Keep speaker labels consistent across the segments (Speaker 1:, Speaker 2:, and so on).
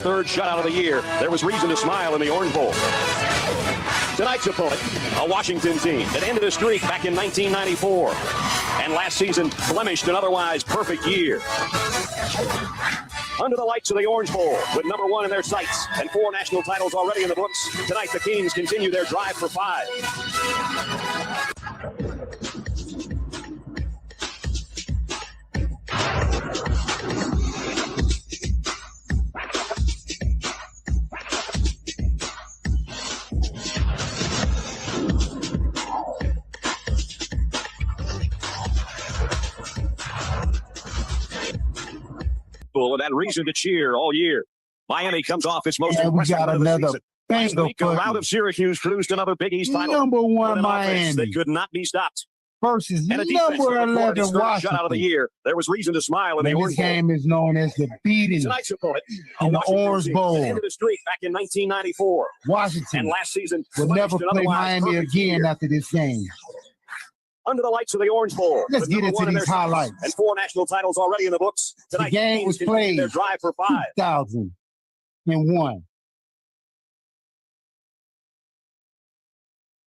Speaker 1: Third shutout of the year. There was reason to smile in the Orange Bowl. Tonight's opponent, a Washington team that ended a streak back in 1994 and last season blemished an otherwise perfect year. Under the lights of the Orange Bowl, with number 1 in their sights and 4 national titles already in the books, tonight the Kings continue their drive for 5. With that reason to cheer all year. Miami comes off its most impressive win of the season. Last week, a rout of Syracuse produced another Big East title.
Speaker 2: Number 1 Miami
Speaker 1: that could not be stopped.
Speaker 2: Versus number 11 Washington.
Speaker 1: Out of the year, there was reason to smile in the Orange Bowl.
Speaker 2: This game is known as the beating
Speaker 1: Tonight's opponent,
Speaker 2: in the Orange Bowl.
Speaker 1: Ended the streak back in 1994.
Speaker 2: Washington
Speaker 1: and last season
Speaker 2: will never play Miami again after this game.
Speaker 1: Under the lights of the Orange Bowl.
Speaker 2: Let's get into these highlights.
Speaker 1: And 4 national titles already in the books. Tonight,
Speaker 2: the game was played
Speaker 1: their drive for 5.
Speaker 2: 2001.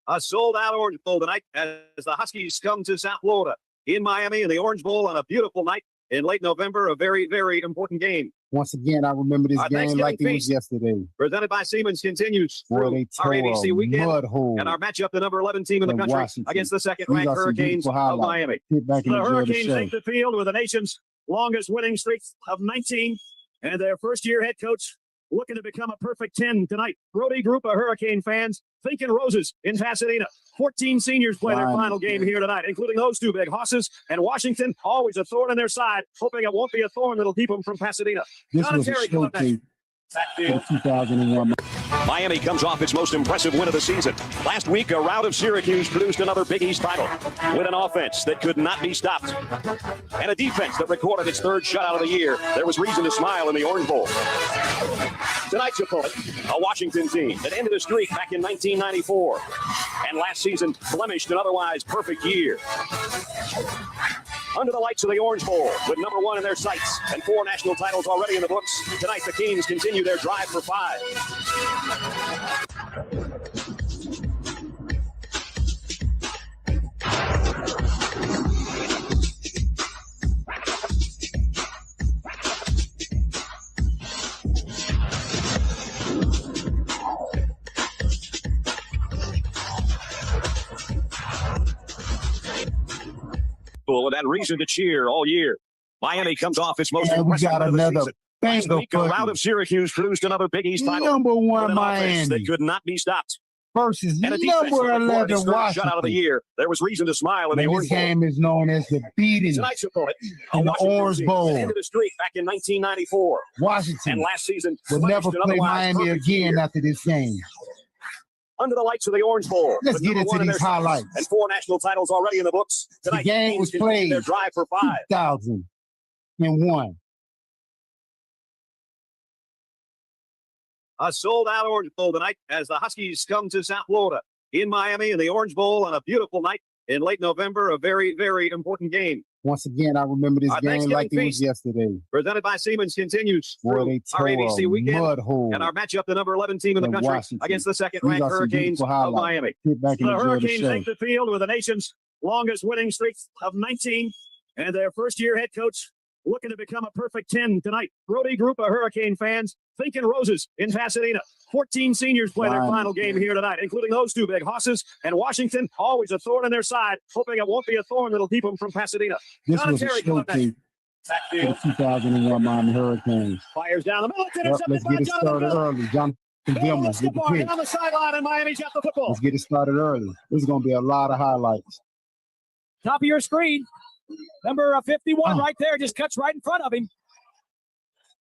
Speaker 1: A sold-out Orange Bowl tonight as the Huskies come to South Florida in Miami in the Orange Bowl on a beautiful night in late November. A very, very important game.
Speaker 2: Once again, I remember this game like it was yesterday.
Speaker 1: Presented by Siemens continues through our ABC weekend and our matchup, the number 11 team in the country against the second-ranked Hurricanes of Miami. The Hurricanes take the field with the nation's longest winning streak of 19 and their first-year head coach looking to become a perfect 10 tonight. Brody group of Hurricane fans thinking roses in Pasadena. 14 seniors play their final game here tonight, including those 2 big hosses. And Washington, always a thorn in their side, hoping it won't be a thorn that'll keep them from Pasadena.
Speaker 2: This was a showcase for 2001.
Speaker 1: Miami comes off its most impressive win of the season. Last week, a rout of Syracuse produced another Big East title with an offense that could not be stopped and a defense that recorded its 3rd shutout of the year. There was reason to smile in the Orange Bowl. Tonight's opponent, a Washington team that ended a streak back in 1994 and last season blemished an otherwise perfect year. Under the lights of the Orange Bowl, with number 1 in their sights and 4 national titles already in the books, tonight the Kings continue their drive for 5. With that reason to cheer all year. Miami comes off its most impressive win of the season. Last week, a rout of Syracuse produced another Big East title.
Speaker 2: Number 1 Miami
Speaker 1: that could not be stopped.
Speaker 2: Versus number 11 Washington.
Speaker 1: Out of the year, there was reason to smile in the Orange Bowl.
Speaker 2: This game is known as the beating
Speaker 1: Tonight's opponent,
Speaker 2: in the Orange Bowl.
Speaker 1: Ended the streak back in 1994.
Speaker 2: Washington
Speaker 1: and last season
Speaker 2: will never play Miami again after this game.
Speaker 1: Under the lights of the Orange Bowl.
Speaker 2: Let's get into these highlights.
Speaker 1: And 4 national titles already in the books. Tonight,
Speaker 2: the game was played
Speaker 1: their drive for 5.
Speaker 2: 2001.
Speaker 1: A sold-out Orange Bowl tonight as the Huskies come to South Florida in Miami in the Orange Bowl on a beautiful night in late November. A very, very important game.
Speaker 2: Once again, I remember this game like it was yesterday.
Speaker 1: Presented by Siemens continues through our ABC weekend and our matchup, the number 11 team in the country against the second-ranked Hurricanes of Miami. The Hurricanes take the field with the nation's longest winning streak of 19 and their first-year head coach looking to become a perfect 10 tonight. Brody group of Hurricane fans thinking roses in Pasadena. 14 seniors play their final game here tonight, including those 2 big hosses. And Washington, always a thorn in their side, hoping it won't be a thorn that'll keep them from Pasadena.
Speaker 2: This was a showcase for the 2001 Miami Hurricanes.
Speaker 1: Fires down the middle.
Speaker 2: Let's get it started early. Jonathan Gilman with the pick.
Speaker 1: On the sideline, and Miami's got the football.
Speaker 2: Let's get it started early. This is going to be a lot of highlights.
Speaker 3: Top of your screen. Number 51 right there, just cuts right in front of him.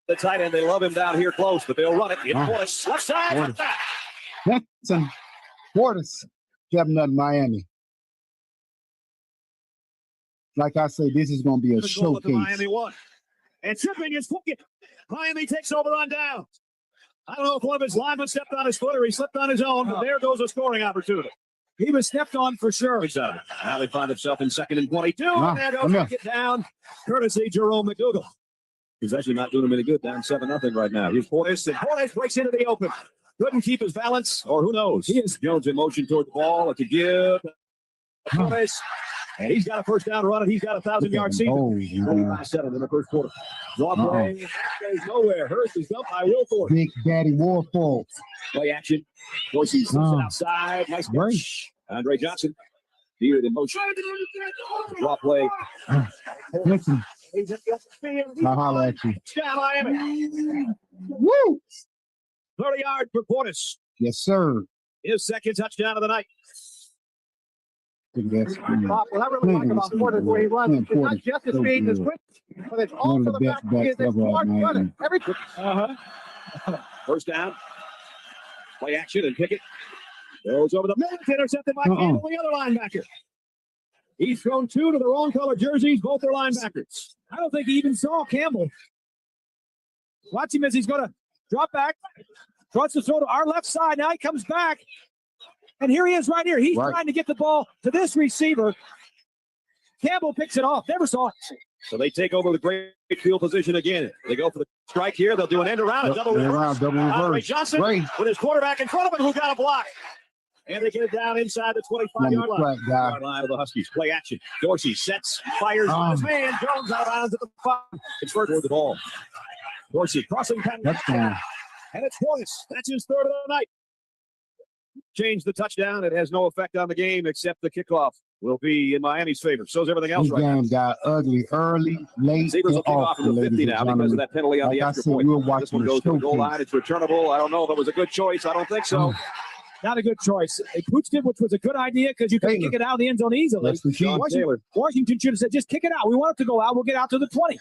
Speaker 1: The tight end, they love him down here close, but they'll run it. Left side.
Speaker 2: Watson, Portis, 7-0 Miami. Like I say, this is going to be a showcase.
Speaker 1: Miami won. And tripping his foot. Miami takes over on down. I don't know if one of his linemen stepped on his foot or he slipped on his own, but there goes a scoring opportunity.
Speaker 3: He was stepped on for sure.
Speaker 1: Now they find themselves in 2nd and 22. And they'll take it down, courtesy Jerome McDougal. He's actually not doing him any good. Down 7-0 right now. Here's Portis, and Portis breaks into the open. Couldn't keep his balance, or who knows? He is Jones in motion toward the ball. It's a give. Portis, and he's got a first down run, and he's got a 1,000-yard season. 35-7 in the first quarter. Draw play goes nowhere. Hurst is up by Wilford.
Speaker 2: Big Daddy Warford.
Speaker 1: Play action. Dorsey slips it outside. Nice catch. Andre Johnson. Beard in motion. Draw play.
Speaker 2: Listen. I'll holler at you.
Speaker 1: Miami. Woo! 30 yards for Portis.
Speaker 2: Yes, sir.
Speaker 1: His second touchdown of the night.
Speaker 2: What
Speaker 4: I really like about Portis where he runs. It's not just his speed and his quick, but it's also the fact that he is a smart runner.
Speaker 1: First down. Play action and Pickett goes over the middle. Intercepted by Campbell, the other linebacker. He's thrown 2 to the wrong color jerseys. Both are linebackers.
Speaker 3: I don't think he even saw Campbell. Watch him as he's going to drop back. Tries to throw to our left side. Now he comes back. And here he is right here. He's trying to get the ball to this receiver. Campbell picks it off. Never saw it.
Speaker 1: So they take over the great field position again. They go for the strike here. They'll do an end around, a double reverse. Andre Johnson with his quarterback in front of him who got a block. And they get it down inside the 25-yard line of the Huskies. Play action. Dorsey sets, fires on his man. Jones out of bounds at the 5. It's first with the ball. Dorsey crossing pattern. And it's Portis. That's his third of the night. Change the touchdown. It has no effect on the game except the kickoff will be in Miami's favor. So's everything else
Speaker 2: right now. This game got ugly early, late,
Speaker 1: Sabres will kick off at the 50 now because of that penalty on the extra point. This one goes to the goal line. It's returnable. I don't know if it was a good choice. I don't think so.
Speaker 3: Not a good choice. Pooch did, which was a good idea because you can kick it out of the end zone easily. Washington should have said, just kick it out. We want it to go out. We'll get out to the 20.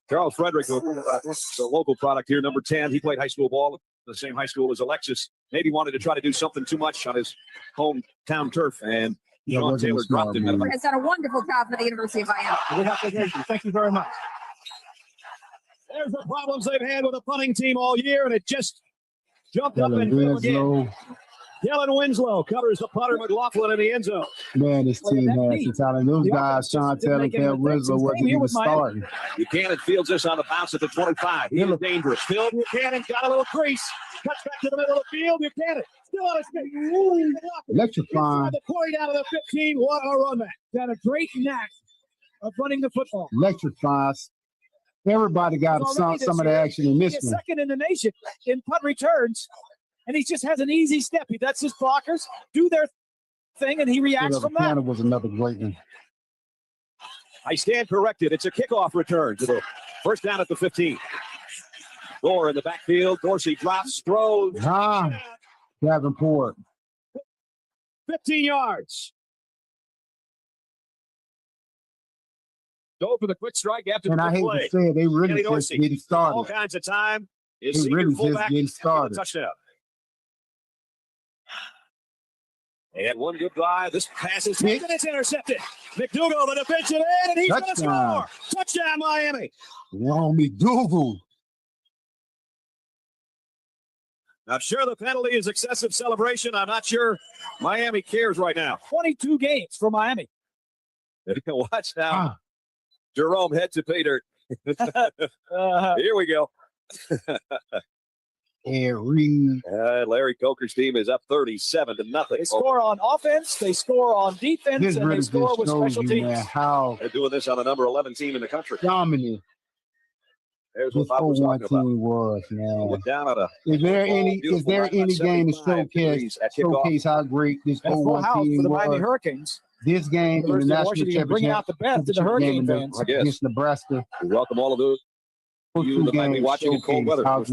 Speaker 1: Charles Frederick, the local product here, number 10. He played high school ball at the same high school as Alexis. Maybe wanted to try to do something too much on his hometown turf, and Sean Taylor dropped him.
Speaker 5: Has done a wonderful job for the University of Miami.
Speaker 4: Thank you very much.
Speaker 1: There's the problems they've had with the punting team all year, and it just jumped up and fell again. Kellen Winslow covers the punter McLaughlin in the end zone.
Speaker 2: Man, this team has some talent. Those guys, Sean Taylor, Kellen Winslow wasn't even starting.
Speaker 1: Buchanan fields this on the bounce at the 25. He looks dangerous. Phil Buchanan got a little crease. Cuts back to the middle of the field. Buchanan still on his feet.
Speaker 2: Electrifying.
Speaker 1: The point out of the 15. What a run back.
Speaker 3: Got a great knack of running the football.
Speaker 2: Electrifies. Everybody got some of the action in this one.
Speaker 3: Second in the nation in punt returns. And he just has an easy step. He lets his blockers do their thing, and he reacts from that.
Speaker 2: Was another great one.
Speaker 1: I stand corrected. It's a kickoff return to the first down at the 15. Gore in the backfield. Dorsey drops, throws.
Speaker 2: Davenport.
Speaker 1: 15 yards. Go for the quick strike after the play.
Speaker 2: And I hate to say it, they really just getting started.
Speaker 1: All kinds of time.
Speaker 2: They really just getting started.
Speaker 1: Touchdown. They had one good drive. This pass is taken. It's intercepted. McDougal, the defensive end, and he's going to score. Touchdown, Miami.
Speaker 2: Wow, McDougal.
Speaker 1: I'm sure the penalty is excessive celebration. I'm not sure Miami cares right now.
Speaker 3: 22 games for Miami.
Speaker 1: Watch now. Jerome head to pay dirt. Here we go. Larry Coker's team is up 37-0.
Speaker 3: They score on offense, they score on defense, and they score with special teams.
Speaker 1: They're doing this on the number 11 team in the country.
Speaker 2: Dominant.
Speaker 1: There's what Bob was talking about.
Speaker 2: Was, man.
Speaker 1: Down at a
Speaker 2: is there any game to showcase how great this 0-1 team
Speaker 3: for the
Speaker 2: was?
Speaker 3: Miami Hurricanes.
Speaker 2: This game in the national championship,
Speaker 3: bringing out the best of the Hurricane fans
Speaker 2: against Nebraska.
Speaker 1: We welcome all of those. You that might be watching in cold weather.
Speaker 2: Nice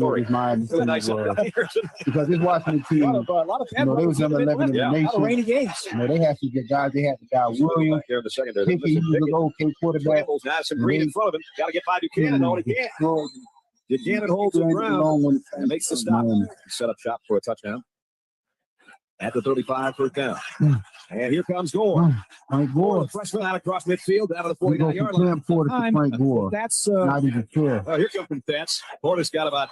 Speaker 2: because this Washington team,
Speaker 3: a lot of
Speaker 2: they was number 11 in the nation.
Speaker 3: Rainy games.
Speaker 2: They have to get guys. They have the guy Williams. He was an okay quarterback.
Speaker 1: Some green in front of him. Got to get by Buchanan. No, he can't. Buchanan holds the ground and makes the stop. Set up shop for a touchdown. At the 35, first down. And here comes Gore.
Speaker 2: Frank Gore.
Speaker 1: Freshman out across midfield, down to the 49-yard line.
Speaker 2: Frank Gore.
Speaker 3: That's
Speaker 2: not even fair.
Speaker 1: Here comes Fats. Portis got about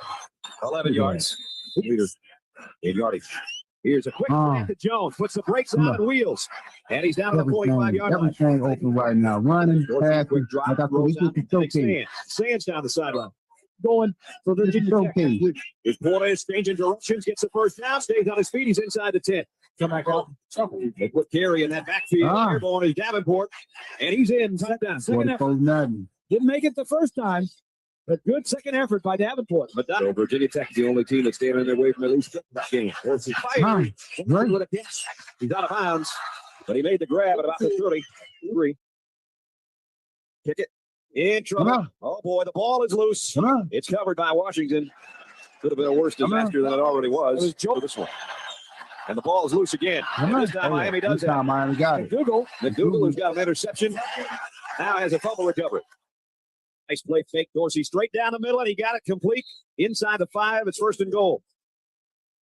Speaker 1: 11 yards. Leaders, 8 yardage. Here's a quick pass to Jones. Puts the brakes on and wheels. And he's down to the 45-yard line.
Speaker 2: Everything open right now. Running, passing.
Speaker 1: Quick drop. Sands down the sideline.
Speaker 3: going for Virginia Tech.
Speaker 1: His Porter exchanging directions, gets the first down, stays on his feet. He's inside the 10.
Speaker 3: Come back out.
Speaker 1: They put Carey in that backfield. Airborne is Davenport, and he's in. Touchdown.
Speaker 3: Second effort. Didn't make it the first time, but good second effort by Davenport.
Speaker 1: But so Virginia Tech is the only team that's standing their way from the loose game. He's out of bounds, but he made the grab at about the 33. Kick it. In trouble. Oh, boy, the ball is loose. It's covered by Washington. Could have been a worse disaster than it already was for this one. And the ball is loose again. And this time Miami does it.
Speaker 2: Miami got it.
Speaker 1: McDougal, who's got an interception, now has a fumble recovery. Nice play fake. Dorsey straight down the middle, and he got it complete inside the 5. It's 1st and goal.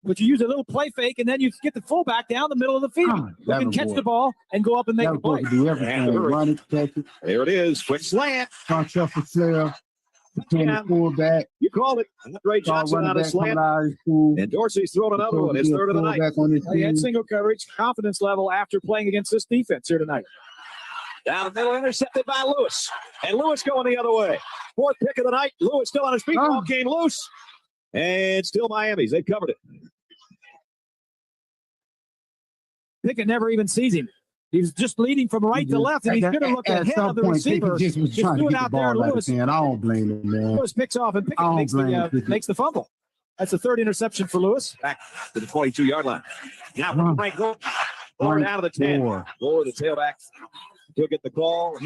Speaker 3: But you use a little play fake, and then you get the fullback down the middle of the field. You can catch the ball and go up and make the play.
Speaker 2: Do everything. Run it, catch it.
Speaker 1: There it is. Quick slant.
Speaker 2: Front shuffle sale. The fullback.
Speaker 1: You called it. Great Johnson on a slant. And Dorsey's thrown another one. His 3rd of the night.
Speaker 3: He had single coverage, confidence level after playing against this defense here tonight.
Speaker 1: Down the middle, intercepted by Lewis. And Lewis going the other way. 4th pick of the night. Lewis still on his feet. Ball came loose. And still Miami's. They've covered it.
Speaker 3: Pickett never even sees him. He was just leading from right to left, and he's going to look ahead of the receiver.
Speaker 2: Just do it out there, Lewis. I don't blame him, man.
Speaker 3: Lewis picks off, and Pickett makes the fumble. That's the 3rd interception for Lewis.
Speaker 1: Back to the 22-yard line. Now, Frank Gore down to the 10. Gore, the tailback, he'll get the call.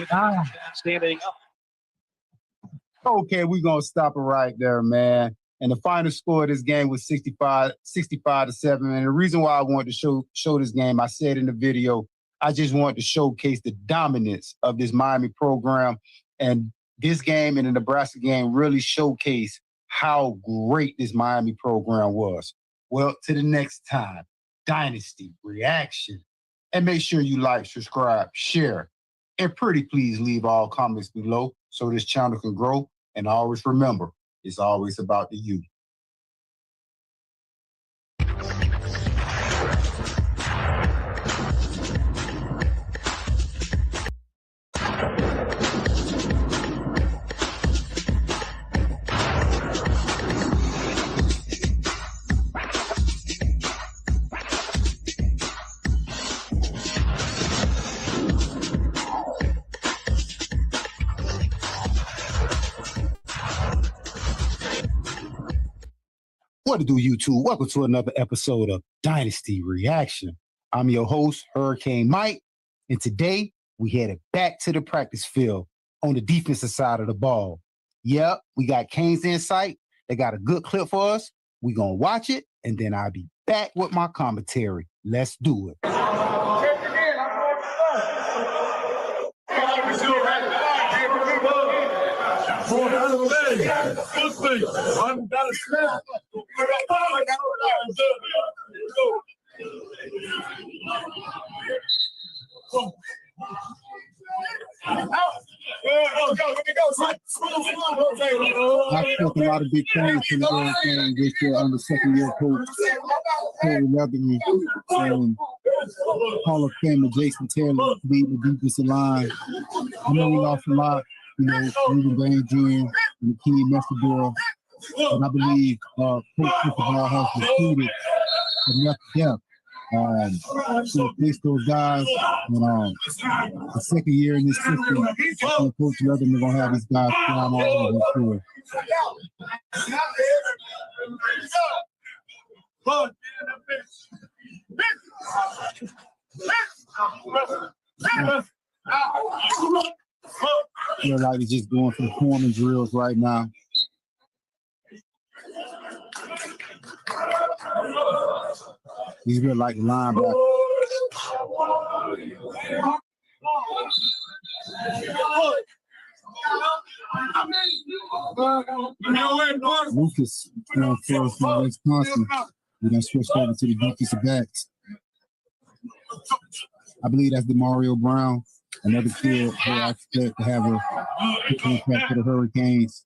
Speaker 1: Standing up.
Speaker 2: Okay, we're going to stop it right there, man. And the final score of this game was 65-7. And the reason why I wanted to show this game, I said in the video, I just wanted to showcase the dominance of this Miami program. And this game and the Nebraska game really showcase how great this Miami program was. Well, to the next time, Dynasty Reaction. And make sure you like, subscribe, share, and pretty please leave all comments below so this channel can grow. And always remember, it's always about the youth. What to do, YouTube? Welcome to another episode of Dynasty Reaction. I'm your host, Hurricane Mike, and today we headed back to the practice field on the defensive side of the ball. Yep, we got Canes in sight. They got a good clip for us. We're going to watch it, and then I'll be back with my commentary. Let's do it. I took a lot of big things in the game this year under second-year coach Terry Leatherman and Hall of Famer Jason Taylor leading the defensive line. I know we lost a lot, Ruben Van Jr. and Kenny Messador, but I believe Coach Cristobal has recruited enough depth to replace those guys. And the second year in this system, Coach Leatherman going to have these guys flying all over the field. Feel like it's just going for corner drills right now. These real like linebackers. Lucas from Wisconsin. We're going to switch over to the defensive backs. I believe that's DeMario Brown, another kid who I expect to have a good impact for the Hurricanes.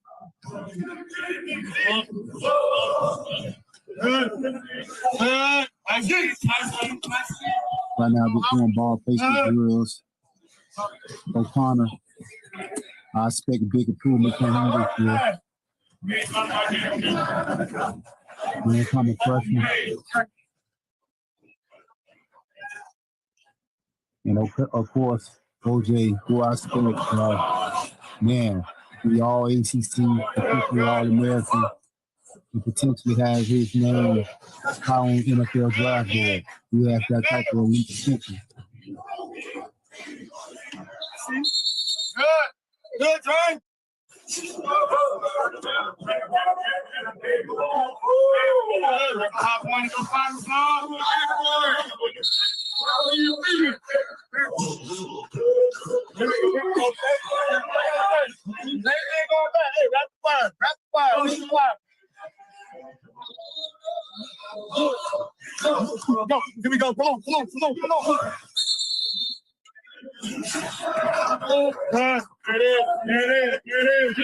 Speaker 2: Right now, we're doing ball placement drills. O'Connor, I expect a big improvement from him this year. Incoming freshman. And of course, OJ, who I expect, man, we all ACC, potentially all American, and potentially has his name high on NFL draft board. We have that type of elite potential.
Speaker 6: Good, John. Go, here we go. Come on. There it is.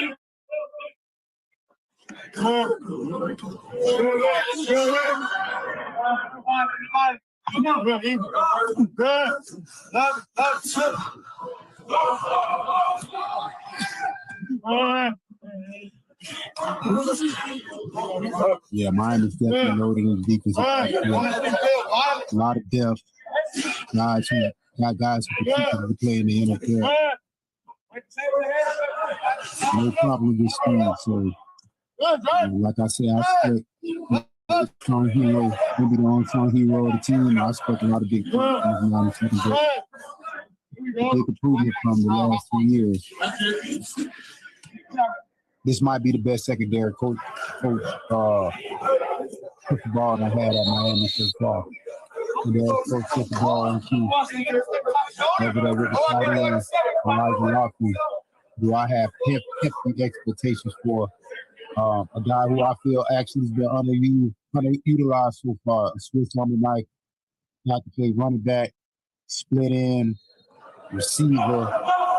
Speaker 6: Come on.
Speaker 2: Yeah, Miami's definitely loading in defense. A lot of depth. Guys who can play in the NFL. No problem with speed. So, like I said, I expect strong hero, maybe the unsung hero of the team. I expect a lot of big things. Big improvement from the last 2 years. This might be the best secondary coach ball I had at Miami so far. And they'll coach the ball and key. Over there with the tight end, Elijah Lofton. Do I have hefty expectations for a guy who I feel actually has been underutilized so far? A Swiss Army knife, got to play running back, split end, receiver.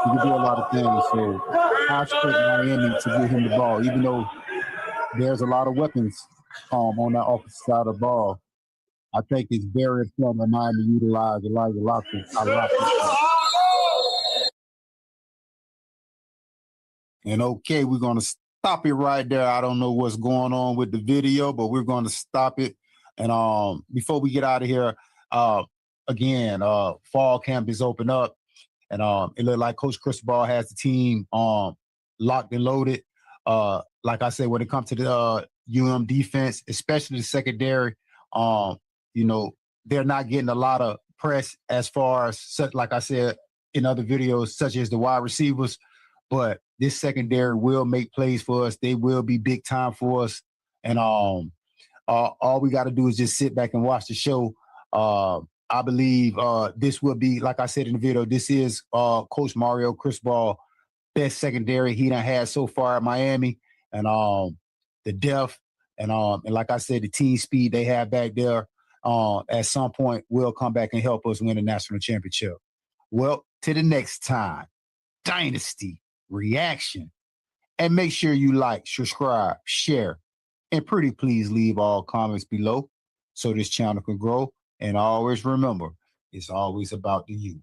Speaker 2: He can do a lot of things. So I expect Miami to give him the ball, even though there's a lot of weapons on that offensive side of the ball. I think it's very important that Miami utilize Elijah Lofton. And okay, we're going to stop it right there. I don't know what's going on with the video, but we're going to stop it. And before we get out of here, again, fall camp is open up. And it looked like Coach Cristobal has the team locked and loaded. Like I said, when it comes to the defense, especially the secondary, they're not getting a lot of press as far as, like I said in other videos, such as the wide receivers. But this secondary will make plays for us. They will be big time for us. And all we got to do is just sit back and watch the show. I believe this will be, like I said in the video, this is Coach Mario Cristobal best secondary he done had so far at Miami. And the depth and like I said, the team speed they have back there at some point will come back and help us win a national championship. Well, to the next time, Dynasty Reaction. And make sure you like, subscribe, share, and pretty please leave all comments below so this channel can grow. And always remember, it's always about the you.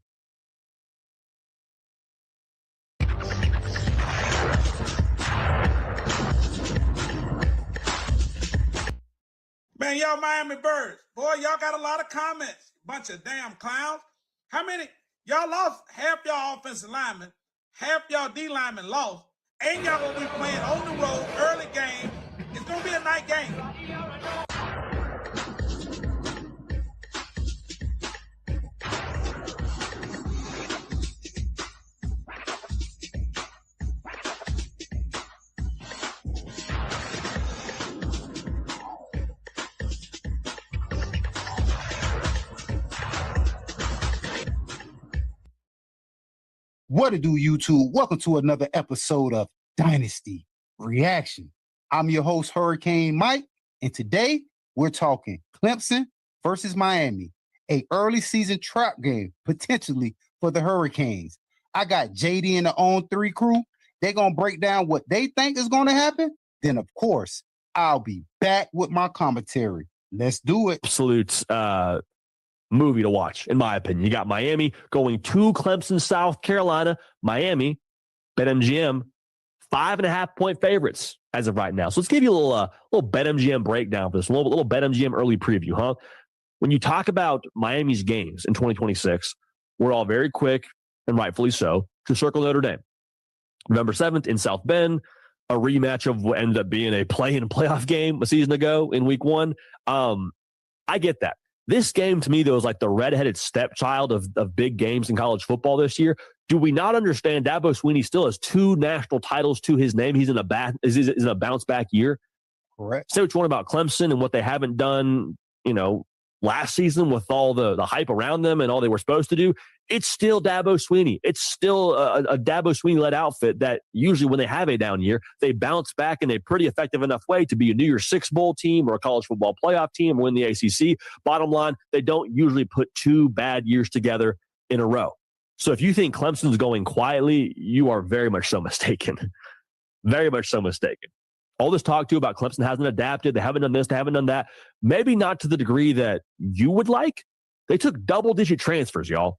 Speaker 6: Man, y'all Miami Birds. Boy, y'all got a lot of comments. Bunch of damn clowns. How many? Y'all lost half y'all offensive linemen. Half y'all D linemen lost. And y'all gonna be playing on the road, early game. It's gonna be a night game.
Speaker 2: What it do, YouTube? Welcome to another episode of Dynasty Reaction. I'm your host, Hurricane Mike, and today we're talking Clemson versus Miami, a early season trap game, potentially for the Hurricanes. I got JD and the On 3 crew. They're going to break down what they think is going to happen. Then, of course, I'll be back with my commentary. Let's do it.
Speaker 7: Absolute movie to watch, in my opinion. You got Miami going to Clemson, South Carolina. Miami, BetMGM, 5.5 point favorites. as of right now. So let's give you a little BetMGM breakdown for this, a little BetMGM early preview, huh? When you talk about Miami's games in 2026, we're all very quick, and rightfully so, to circle Notre Dame. November 7th in South Bend, a rematch of what ended up being a play-in playoff game a season ago in week 1. I get that. This game, to me, though, is like the redheaded stepchild of big games in college football this year. Do we not understand Dabo Swinney still has 2 national titles to his name? He's in a bounce-back year.
Speaker 2: Correct.
Speaker 7: Say what you want about Clemson and what they haven't done, last season with all the hype around them and all they were supposed to do. It's still Dabo Swinney. It's still a Dabo Swinney-led outfit that usually when they have a down year, they bounce back in a pretty effective enough way to be a New Year's Six Bowl team or a college football playoff team or win the ACC. Bottom line, they don't usually put 2 bad years together in a row. So if you think Clemson's going quietly, you are very much so mistaken. Very much so mistaken. All this talk too about Clemson hasn't adapted. They haven't done this. They haven't done that. Maybe not to the degree that you would like. They took double-digit transfers, y'all.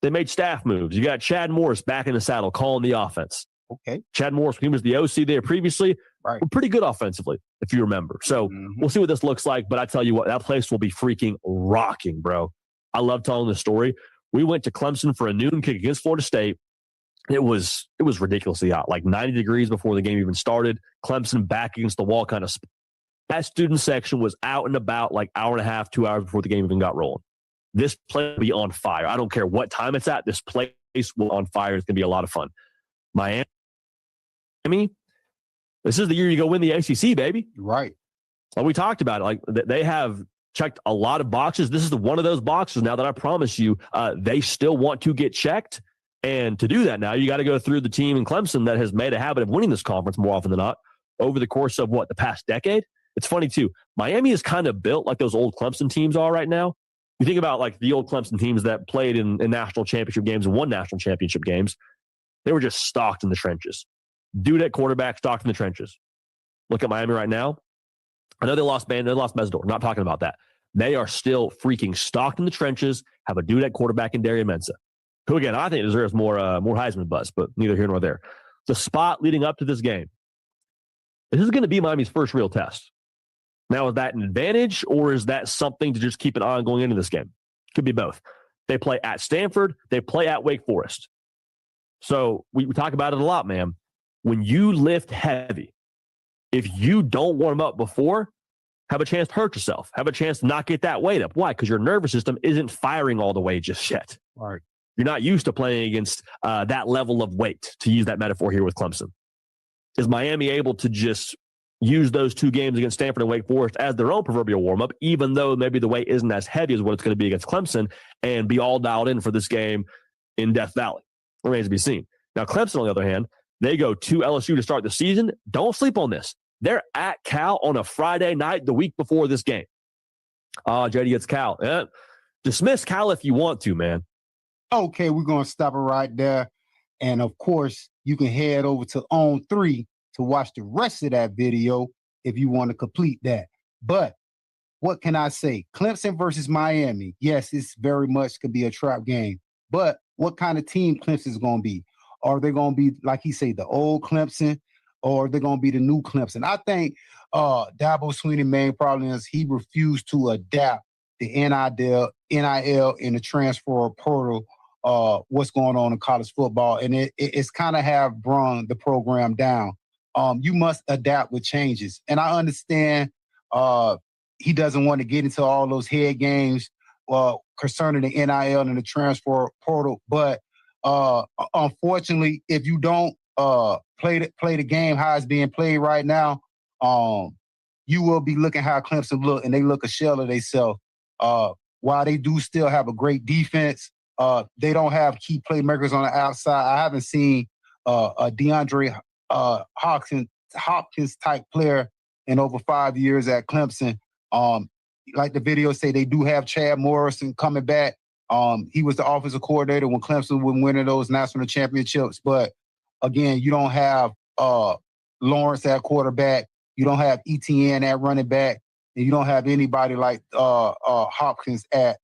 Speaker 7: They made staff moves. You got Chad Morris back in the saddle calling the offense.
Speaker 2: Okay.
Speaker 7: Chad Morris, he was the OC there previously.
Speaker 2: Right.
Speaker 7: Pretty good offensively, if you remember. So we'll see what this looks like. But I tell you what, that place will be freaking rocking, bro. I love telling this story. We went to Clemson for a noon kick against Florida State. It was ridiculously hot, like 90 degrees before the game even started. Clemson back against the wall kind of. That student section was out and about like hour and a half, 2 hours before the game even got rolling. This place will be on fire. I don't care what time it's at. This place will be on fire. It's going to be a lot of fun. Miami, this is the year you go win the ACC, baby.
Speaker 2: Right.
Speaker 7: Well, we talked about it. Like they have checked a lot of boxes. This is one of those boxes now that I promise you they still want to get checked. And to do that now, you got to go through the team in Clemson that has made a habit of winning this conference more often than not over the course of the past decade. It's funny too. Miami is kind of built like those old Clemson teams are right now. You think about like the old Clemson teams that played in national championship games and won national championship games. They were just stocked in the trenches. Dude at quarterback, stocked in the trenches. Look at Miami right now. I know they lost Mesdor. I'm not talking about that. They are still freaking stocked in the trenches, have a dude at quarterback in Darian Mensah, who, again, I think deserves more Heisman buzz, but neither here nor there. The spot leading up to this game, this is going to be Miami's first real test. Now, is that an advantage, or is that something to just keep an eye on going into this game? Could be both. They play at Stanford. They play at Wake Forest. So we talk about it a lot, man. When you lift heavy, if you don't warm up before, have a chance to hurt yourself. Have a chance to not get that weight up. Why? Because your nervous system isn't firing all the way just yet.
Speaker 2: Right.
Speaker 7: You're not used to playing against that level of weight, to use that metaphor here with Clemson. Is Miami able to just use those 2 games against Stanford and Wake Forest as their own proverbial warm-up, even though maybe the weight isn't as heavy as what it's going to be against Clemson, and be all dialed in for this game in Death Valley? Remains to be seen. Now, Clemson, on the other hand, they go to LSU to start the season. Don't sleep on this. They're at Cal on a Friday night the week before this game. JD gets Cal. Yeah. Dismiss Cal if you want to, man.
Speaker 2: Okay, we're going to stop it right there. And, of course, you can head over to On 3 to watch the rest of that video if you want to complete that. But what can I say? Clemson versus Miami. Yes, it's very much could be a trap game. But what kind of team Clemson is going to be? Are they going to be, like he said, the old Clemson, or are they going to be the new Clemson? I think Dabo Swinney's main problem is he refused to adapt the NIL and the transfer portal, what's going on in college football. And it's kind of have brung the program down. You must adapt with changes. And I understand he doesn't want to get into all those head games concerning the NIL and the transfer portal. But unfortunately, if you don't play the game how it's being played right now, you will be looking how Clemson look, and they look a shell of themselves. While they do still have a great defense, they don't have key playmakers on the outside. I haven't seen a DeAndre Hopkins type player in over 5 years at Clemson. Like the video say, they do have Chad Morrison coming back. He was the offensive coordinator when Clemson was winning those national championships. But again, you don't have Lawrence at quarterback. You don't have ETN at running back. And you don't have anybody like Hopkins at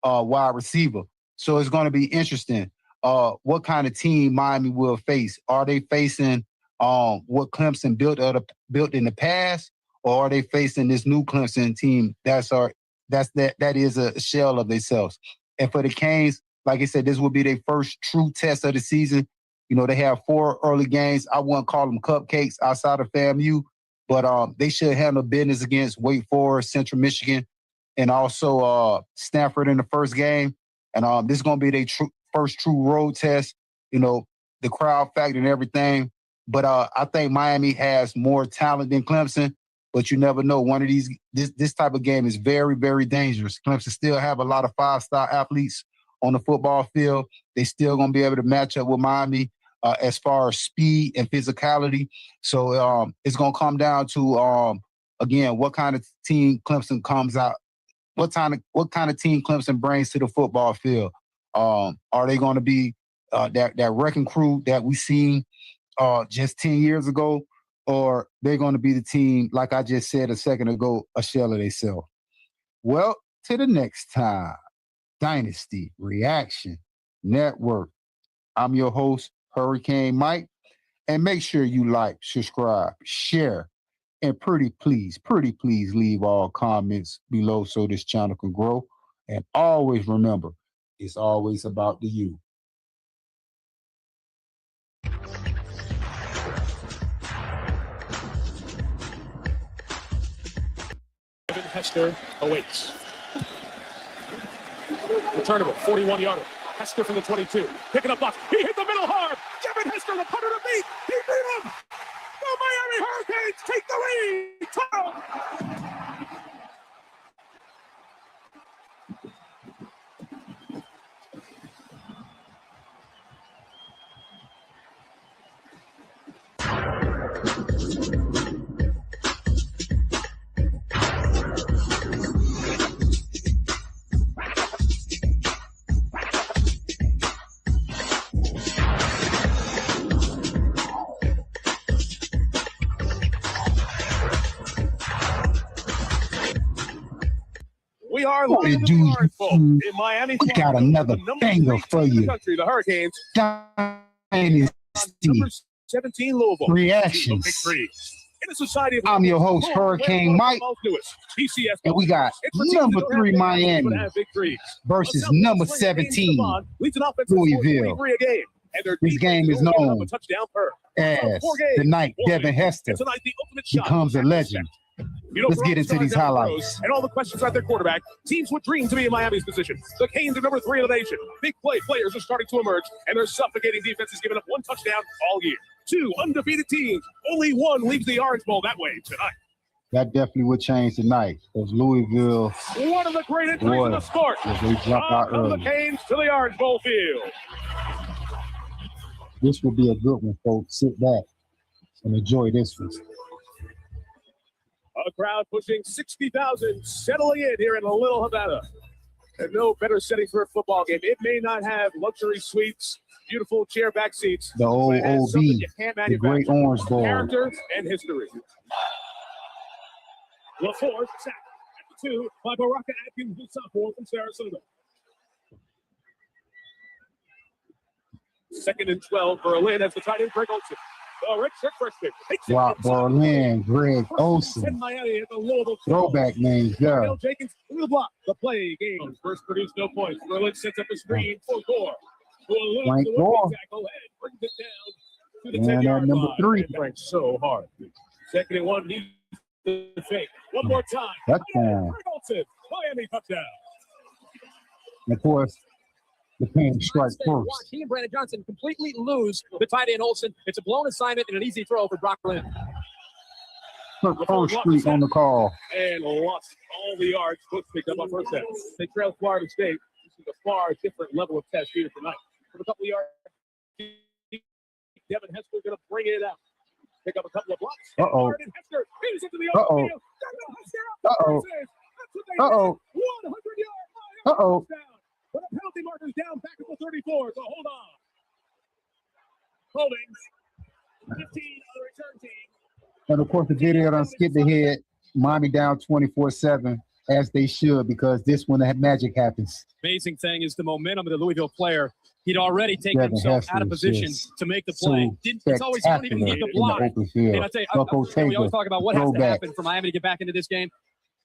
Speaker 2: wide receiver. So it's going to be interesting what kind of team Miami will face. Are they facing what Clemson built in the past, or are they facing this new Clemson team that is a shell of themselves? And for the Canes, like I said, this will be their first true test of the season. You know, they have 4 early games. I wouldn't call them cupcakes outside of FAMU, but they should handle business against Wake Forest, Central Michigan, and also Stanford in the first game. And this is going to be their first true road test. You know, the crowd factor and everything. But I think Miami has more talent than Clemson. But you never know. One of these, this type of game is very, very dangerous. Clemson still have a lot of 5-star athletes on the football field. They still going to be able to match up with Miami as far as speed and physicality. So it's going to come down to, again, what kind of team Clemson comes out, what kind of team Clemson brings to the football field. Are they going to be that wrecking crew that we seen just 10 years ago? Or they're going to be the team, like I just said a second ago, a shell of themselves. Well, to the next time, Dynasty Reaction Network. I'm your host, Hurricane Mike. And make sure you like, subscribe, share, and pretty please leave all comments below so this channel can grow. And always remember, it's always about the you.
Speaker 3: Hester awaits. Returnable, 41-yarder. Hester from the 22. Picking up blocks. He hit the middle hard. Kevin Hester, the punter to beat. He beat him. The Miami Hurricanes take the lead. We are live in the Orange Bowl in Miami.
Speaker 2: We got another banger for you.
Speaker 3: The Hurricanes.
Speaker 2: Dynasty
Speaker 3: Number 17 Louisville.
Speaker 2: Reactions.
Speaker 3: In a society of
Speaker 2: I'm your host, Hurricane Mike. And we got number 3 Miami versus number 17 Louisville. This game is known as the night Devin Hester becomes a legend. Let's get into these highlights.
Speaker 3: And all the questions at their quarterback. Teams would dream to be in Miami's position. The Canes are number 3 in the nation. Big play players are starting to emerge, and their suffocating defense is giving up 1 touchdown all year. 2 undefeated teams. Only 1 leaves the Orange Bowl that way tonight.
Speaker 2: That definitely would change tonight. Because Louisville,
Speaker 3: one of the great entries in the sport.
Speaker 2: They drop out early.
Speaker 3: The Canes to the Orange Bowl field.
Speaker 2: This will be a good one, folks. Sit back and enjoy this one.
Speaker 3: A crowd pushing 60,000 settling in here in Little Havana. And no better setting for a football game. It may not have luxury suites, beautiful chair back seats.
Speaker 2: The old OB, the great Orange Bowl.
Speaker 3: Character and history. LaForce sacked at the 2 by Baraka Atkins, the sophomore from Sarasota. 2nd and 12, Berlin as the tight end, Greg Olsen.
Speaker 2: Wow, Berlin, Greg Olsen. Throwback names, yeah.
Speaker 3: Jenkins through the block. The play game. First produced no points. Berlin sets up a screen for Gore.
Speaker 2: Frank Gore.
Speaker 3: Brings it down to the 10-yard
Speaker 2: number 3.
Speaker 3: Frank so hard. 2nd and 1. Needs the fake. One more time.
Speaker 2: Touchdown.
Speaker 3: Greg Olsen. Miami touchdown.
Speaker 2: And of course, the Canes strike first.
Speaker 8: He and Brandon Johnson completely lose the tight end Olsen. It's a blown assignment and an easy throw for Brock Berlin.
Speaker 2: First Street on the call.
Speaker 3: And lost all the yards. Brooks picked up on first down. They trail Florida State. This is a far different level of test here tonight. For a couple of yards, Devin Hester going to bring it out. Pick up a couple of blocks.
Speaker 2: Uh-oh. Uh-oh. Uh-oh. Uh-oh.
Speaker 3: 100-yard.
Speaker 2: Uh-oh.
Speaker 3: But a penalty marker's down back at the 34, so hold on. Holding 15 on the return team.
Speaker 2: And of course, the video done skipped ahead. Miami down 24-7, as they should, because this when that magic happens.
Speaker 8: Amazing thing is the momentum of the Louisville player He'd already taken himself out of position to make the play. It's always fun even get the block. And I tell you, we always talk about what has to happen for Miami to get back into this game.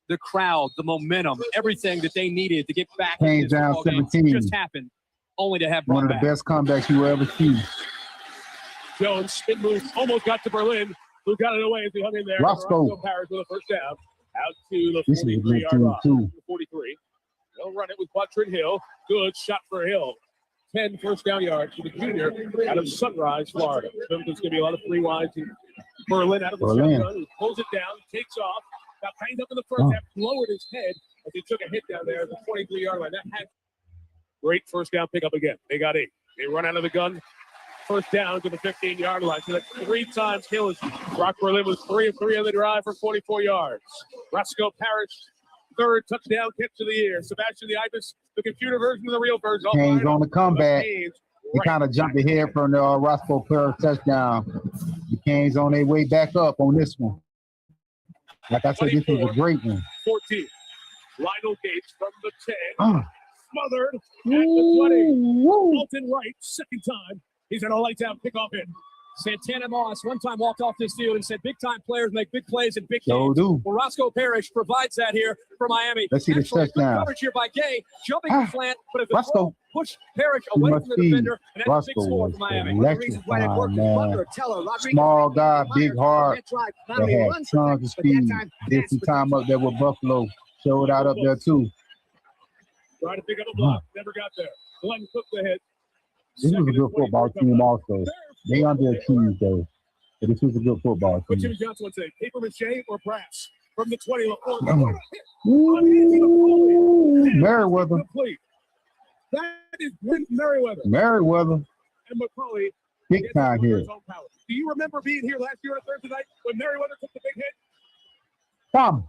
Speaker 8: The crowd, the momentum, everything that they needed to get back into this football game just happened, only to have brought
Speaker 2: one of the best comebacks you will ever see.
Speaker 8: Jones, spin move, almost got to Berlin, who got it away as he hung in there.
Speaker 2: Roscoe
Speaker 8: Paris with a first down. Out to the 43-yard line. 43. They'll run it with Quattrin Hill. Good shot for Hill. 10 first down yards for the junior out of Sunrise, Florida. There's going to be a lot of free wides. Berlin out of the shotgun, pulls it down, takes off, got banged up in the first half, lowered his head as he took a hit down there at the 23-yard line. That had great first down pickup again. They got 8. They run out of the gun. First down to the 15-yard line. So that's 3 times Hill. Brock Berlin was 3 of 3 on the drive for 44 yards. Roscoe Parrish, 3rd touchdown catch of the year. Sebastian the Ibis, the computer version of the real version.
Speaker 2: Canes on the comeback. He kind of jumped ahead from the Roscoe Parrish touchdown. The Canes on their way back up on this one. Like I said, this was a great one.
Speaker 8: 14. Lionel Gates from the 10. Smothered at the 20. Walton Wright, second time. He's in a lights-out kickoff in. Santana Moss one time walked off this field and said big-time players make big plays and big games. Well, Roscoe Parrish provides that here for Miami.
Speaker 2: Let's see the touchdown.
Speaker 8: Coverage here by Gay, jumping the slant, but if the push Parrish away from the defender, and that's a big score for Miami.
Speaker 2: Small guy, big heart. They had tons of speed. Did some time up there with Buffalo. Showed out up there, too.
Speaker 8: Tried to pick up a block, never got there. Glenn took the hit.
Speaker 2: This was a good football team also. They underachieved though. But this was a good football team.
Speaker 8: What Jimmy Johnson would say, paper mache or brass? From the 20.
Speaker 2: Merriweather.
Speaker 8: That is Merriweather.
Speaker 2: Merriweather.
Speaker 8: And McCauley.
Speaker 2: Big time here.
Speaker 8: Do you remember being here last year on a Thursday night when Merriweather took the big hit?
Speaker 2: Tom.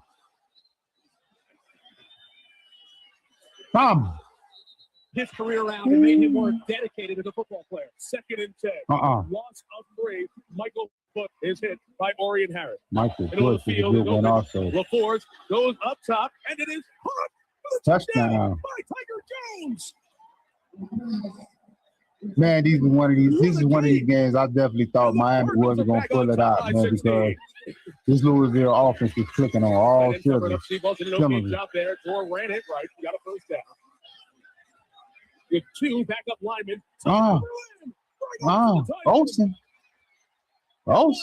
Speaker 8: His career around and made him more dedicated as a football player. 2nd and 10. Loss of 3. Michael Foot is hit by Orion Harris.
Speaker 2: Michael Foot is a good one also.
Speaker 8: LaForce goes up top, and it is caught.
Speaker 2: Touchdown
Speaker 8: by Tiger Jones.
Speaker 2: Man, this is one of these games I definitely thought Miami wasn't going to pull it out, man, because this Louisville offense is clicking on all cylinders.
Speaker 8: Out there, Dor ran it right. Got a first down. With 2 backup linemen.
Speaker 2: Olsen. Well,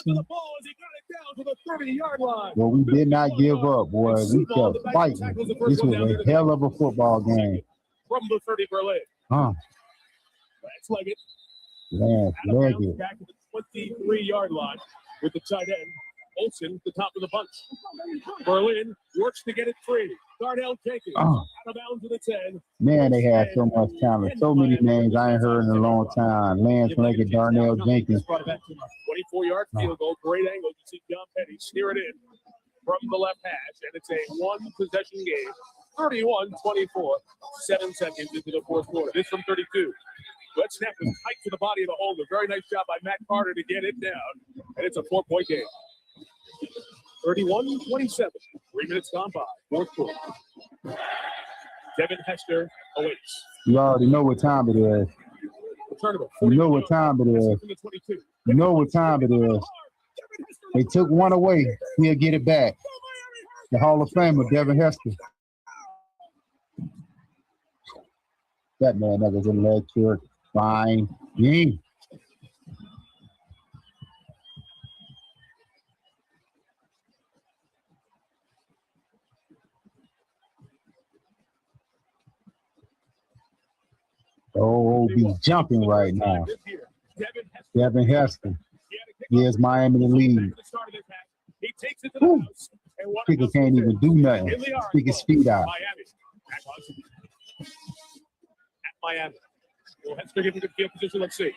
Speaker 2: we did not give up, boy. We kept fighting. This was a hell of a football game.
Speaker 8: From the 30 Berlin. Lance Leggett. Back to the 23-yard line with the tight end. Olsen, the top of the bunch. Berlin works to get it free. Darnell Jenkins out of bounds to the 10.
Speaker 2: Man, they had so much talent. So many names I ain't heard in a long time. Lance Leggett, Darnell Jenkins.
Speaker 8: 24-yard field goal, great angle. You see John Petty steer it in from the left hash, and it's a 1-possession game. 31-24. 7 seconds into the fourth quarter. This from 32. That snap is tight to the body of the holder. Very nice job by Matt Carter to get it down, and it's a 4-point game. 31-27. 3 minutes gone by. Fourth quarter. Devin Hester awaits.
Speaker 2: You already know what time it is. You know what time it is. You know what time it is. They took one away. He'll get it back. The Hall of Famer, Devin Hester. That man that was electric. Fine. Oh, he's jumping right now. Devin Hester. Here's Miami in the lead. Speaker can't even do nothing. Speaker speed out.
Speaker 8: At Miami. Well, Hester gets a good field position. Let's see.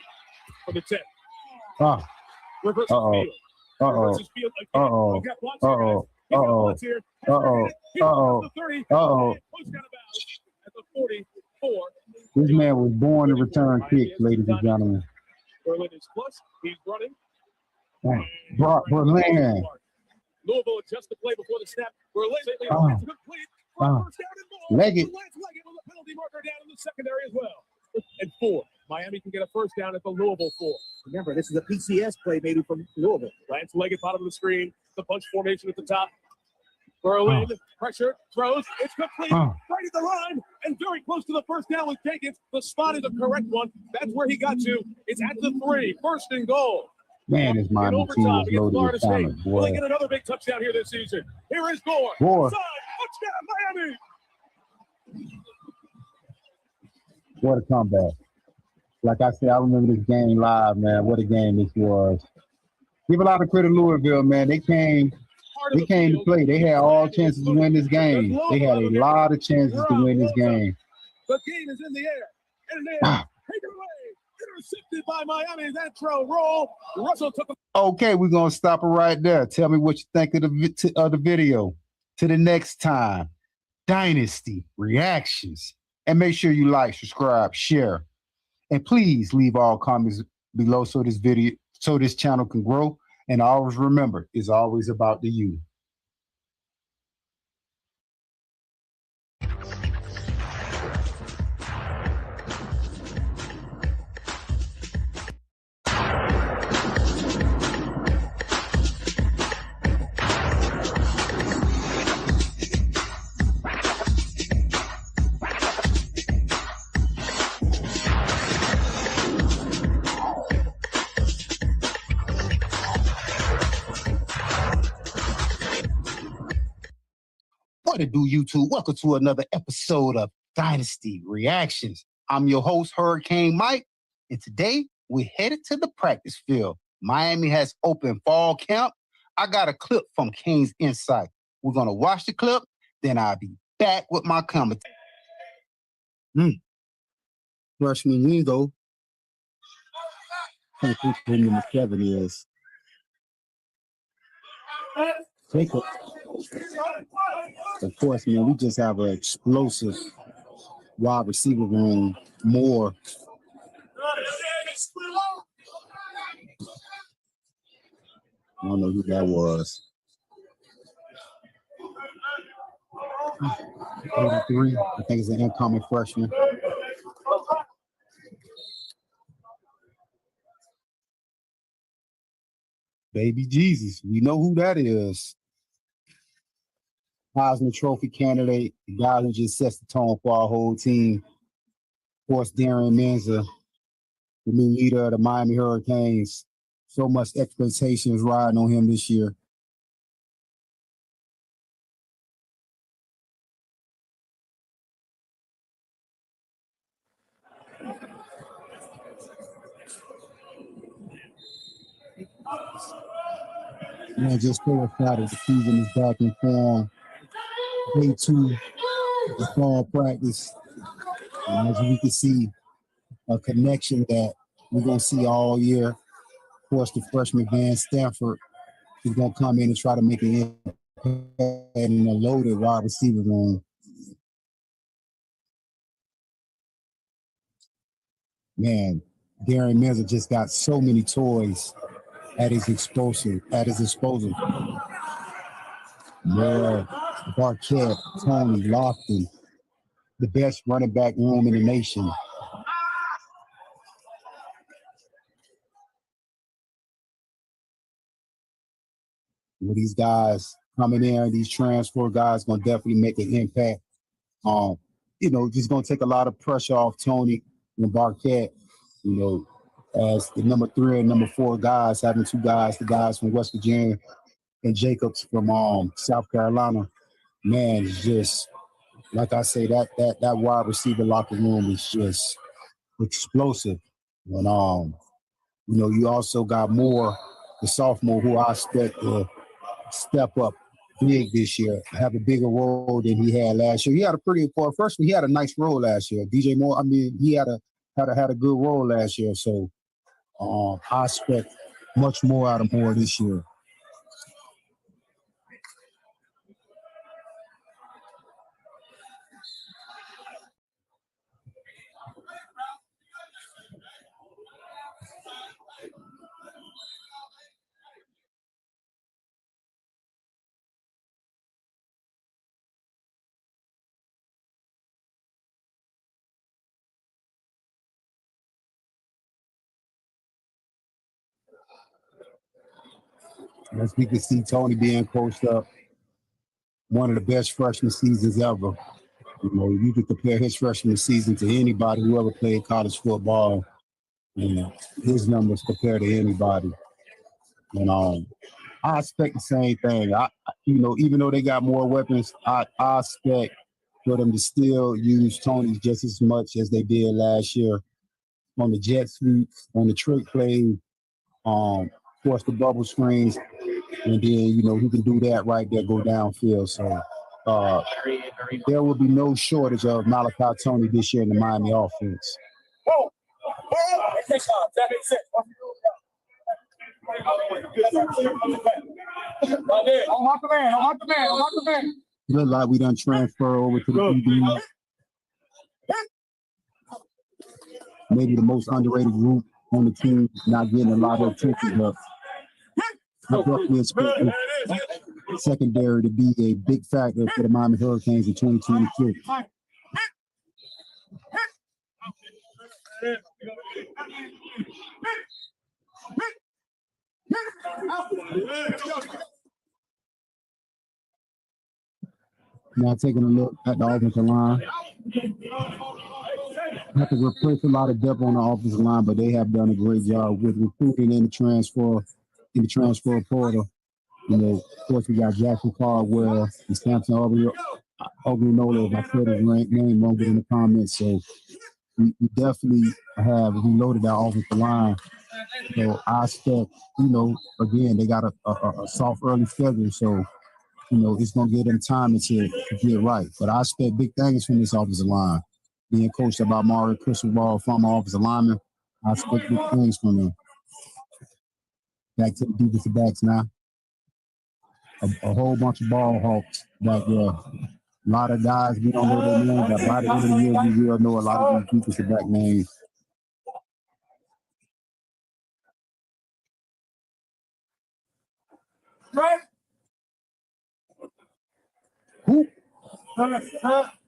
Speaker 8: For the 10.
Speaker 2: Uh-oh. This man was born to return kicks, ladies and gentlemen.
Speaker 8: Berlin is plus. He's running.
Speaker 2: Brock Berlin.
Speaker 8: Louisville adjusts the play before the snap. Berlin complete.
Speaker 2: Leggett.
Speaker 8: Leggett with a penalty marker down in the secondary as well. And 4. Miami can get a first down at the Louisville 4.
Speaker 3: Remember, this is a PCS play maybe from Louisville.
Speaker 8: Lance Leggett, bottom of the screen. The bunch formation at the top. Berlin, pressure, throws. It's complete. Right at the line and very close to the first down with Jenkins. The spot is the correct one. That's where he got to. It's at the 3. First and goal.
Speaker 2: Man, this Miami team is loaded with talent, boy.
Speaker 8: Will they get another big touchdown here this season? Here is Gore.
Speaker 2: Gore.
Speaker 8: Touchdown, Miami.
Speaker 2: What a comeback. Like I said, I remember this game live, man. What a game this was. Give a lot of credit to Louisville, man. They came to play. They had all chances to win this game. They had a lot of chances to win this game.
Speaker 8: The game is in the air. And then take it away. Intercepted by Miami's intro roll. Russell took a
Speaker 2: Okay, we're going to stop it right there. Tell me what you think of the video. To the next time, Dynasty Reactions. And make sure you like, subscribe, share. And please leave all comments below so this channel can grow. And always remember, it's always about the you. What it do, YouTube? Welcome to another episode of Dynasty Reactions. I'm your host, Hurricane Mike, and today we're headed to the practice field. Miami has open fall camp. I got a clip from Kane's Insight. We're going to watch the clip, then I'll be back with my commentary. Freshman year, though. I think who number 7 is. Jacob. Of course, man, we just have an explosive wide receiver room. More. I don't know who that was. 83, I think it's an incoming freshman. Baby Jesus, we know who that is. Heisman Trophy candidate, the guy who just sets the tone for our whole team. Of course, Darren Menza, the new leader of the Miami Hurricanes. So much expectations riding on him this year. Man, just so excited. The season is back in form. Day 2 of fall practice. And as we can see, a connection that we're going to see all year. Of course, the freshman Van Stanford is going to come in and try to make an impact in a loaded wide receiver room. Man, Darren Menza just got so many toys at his disposal. Moore, Barquette, Tony, Lofton, the best running back room in the nation. With these guys coming in, these transfer guys going to definitely make an impact. Just going to take a lot of pressure off Tony and Barquette, as the number 3 and number 4 guys, having 2 guys, the guys from West Virginia and Jacobs from South Carolina. Man, it's just, like I say, that wide receiver locker room is just explosive. And, you also got Moore, the sophomore, who I expect to step up big this year, have a bigger role than he had last year. He had for a freshman, he had a nice role last year. DJ Moore, he had a good role last year. So I expect much more out of Moore this year. As we can see, Tony being coached up, one of the best freshman seasons ever. You know, you can compare his freshman season to anybody who ever played college football. You know, his numbers compared to anybody. And I expect the same thing. You know, even though they got more weapons, I expect for them to still use Tony just as much as they did last year on the jet sweeps, on the trick plays, force the bubble screens, and then, you know, he can do that right there, go downfield. So there will be no shortage of Malachi Tony this year in the Miami offense. Look like we done transfer over to the DB. Maybe the most underrated group on the team, not getting a lot of attention, but I definitely expect the secondary to be a big factor for the Miami Hurricanes in 2022. Now taking a look at the offensive line. Have to replace a lot of depth on the offensive line, but they have done a great job with recruiting in the transfer portal. You know, of course, we got Jackson Caldwell and Samson Ogunole, if I said his name wrong in the comments. So we definitely have reloaded our offensive line. So I expect, you know, again, they got a soft early schedule, so, you know, it's going to give them time to get right. But I expect big things from this offensive line. Being coached by Mario Cristobal, former offensive lineman, I expect big things from them. Back to the defensive backs now. A whole bunch of ball hawks back there. A lot of guys, we don't know their names, but by the end of the year, we will know a lot of these defensive back names.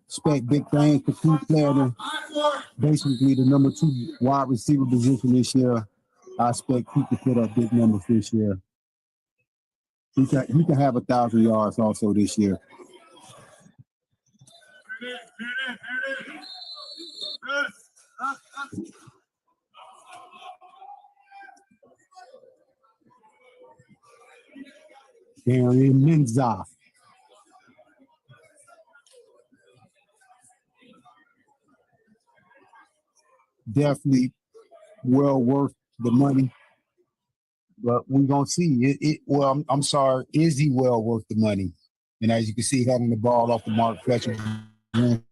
Speaker 2: Expect big things for Keith Planner. Basically, the number 2 wide receiver position this year. I expect Keith to put up big numbers this year. He can have 1,000 yards also this year. Gary Minza. Definitely well worth the money. But we're going to see. Well, I'm sorry. Is he well worth the money? And as you can see, having the ball off the mark, Fletcher, who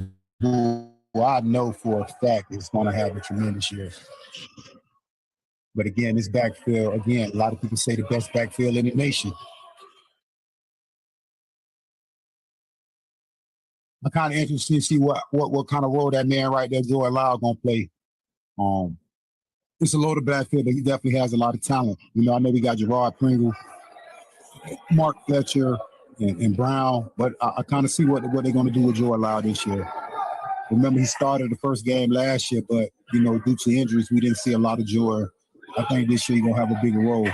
Speaker 2: I know for a fact is going to have a tremendous year. But again, this backfield, a lot of people say the best backfield in the nation. I'm kind of interested to see what kind of role that man right there, Joey Lau, going to play. It's a loaded backfield, but he definitely has a lot of talent. You know, I know we got Gerard Pringle, Mark Fletcher, and Brown, but I kind of see what they're going to do with Joey Lau this year. Remember, he started the first game last year, but, you know, due to injuries, we didn't see a lot of Joey. I think this year he's going to have a bigger role.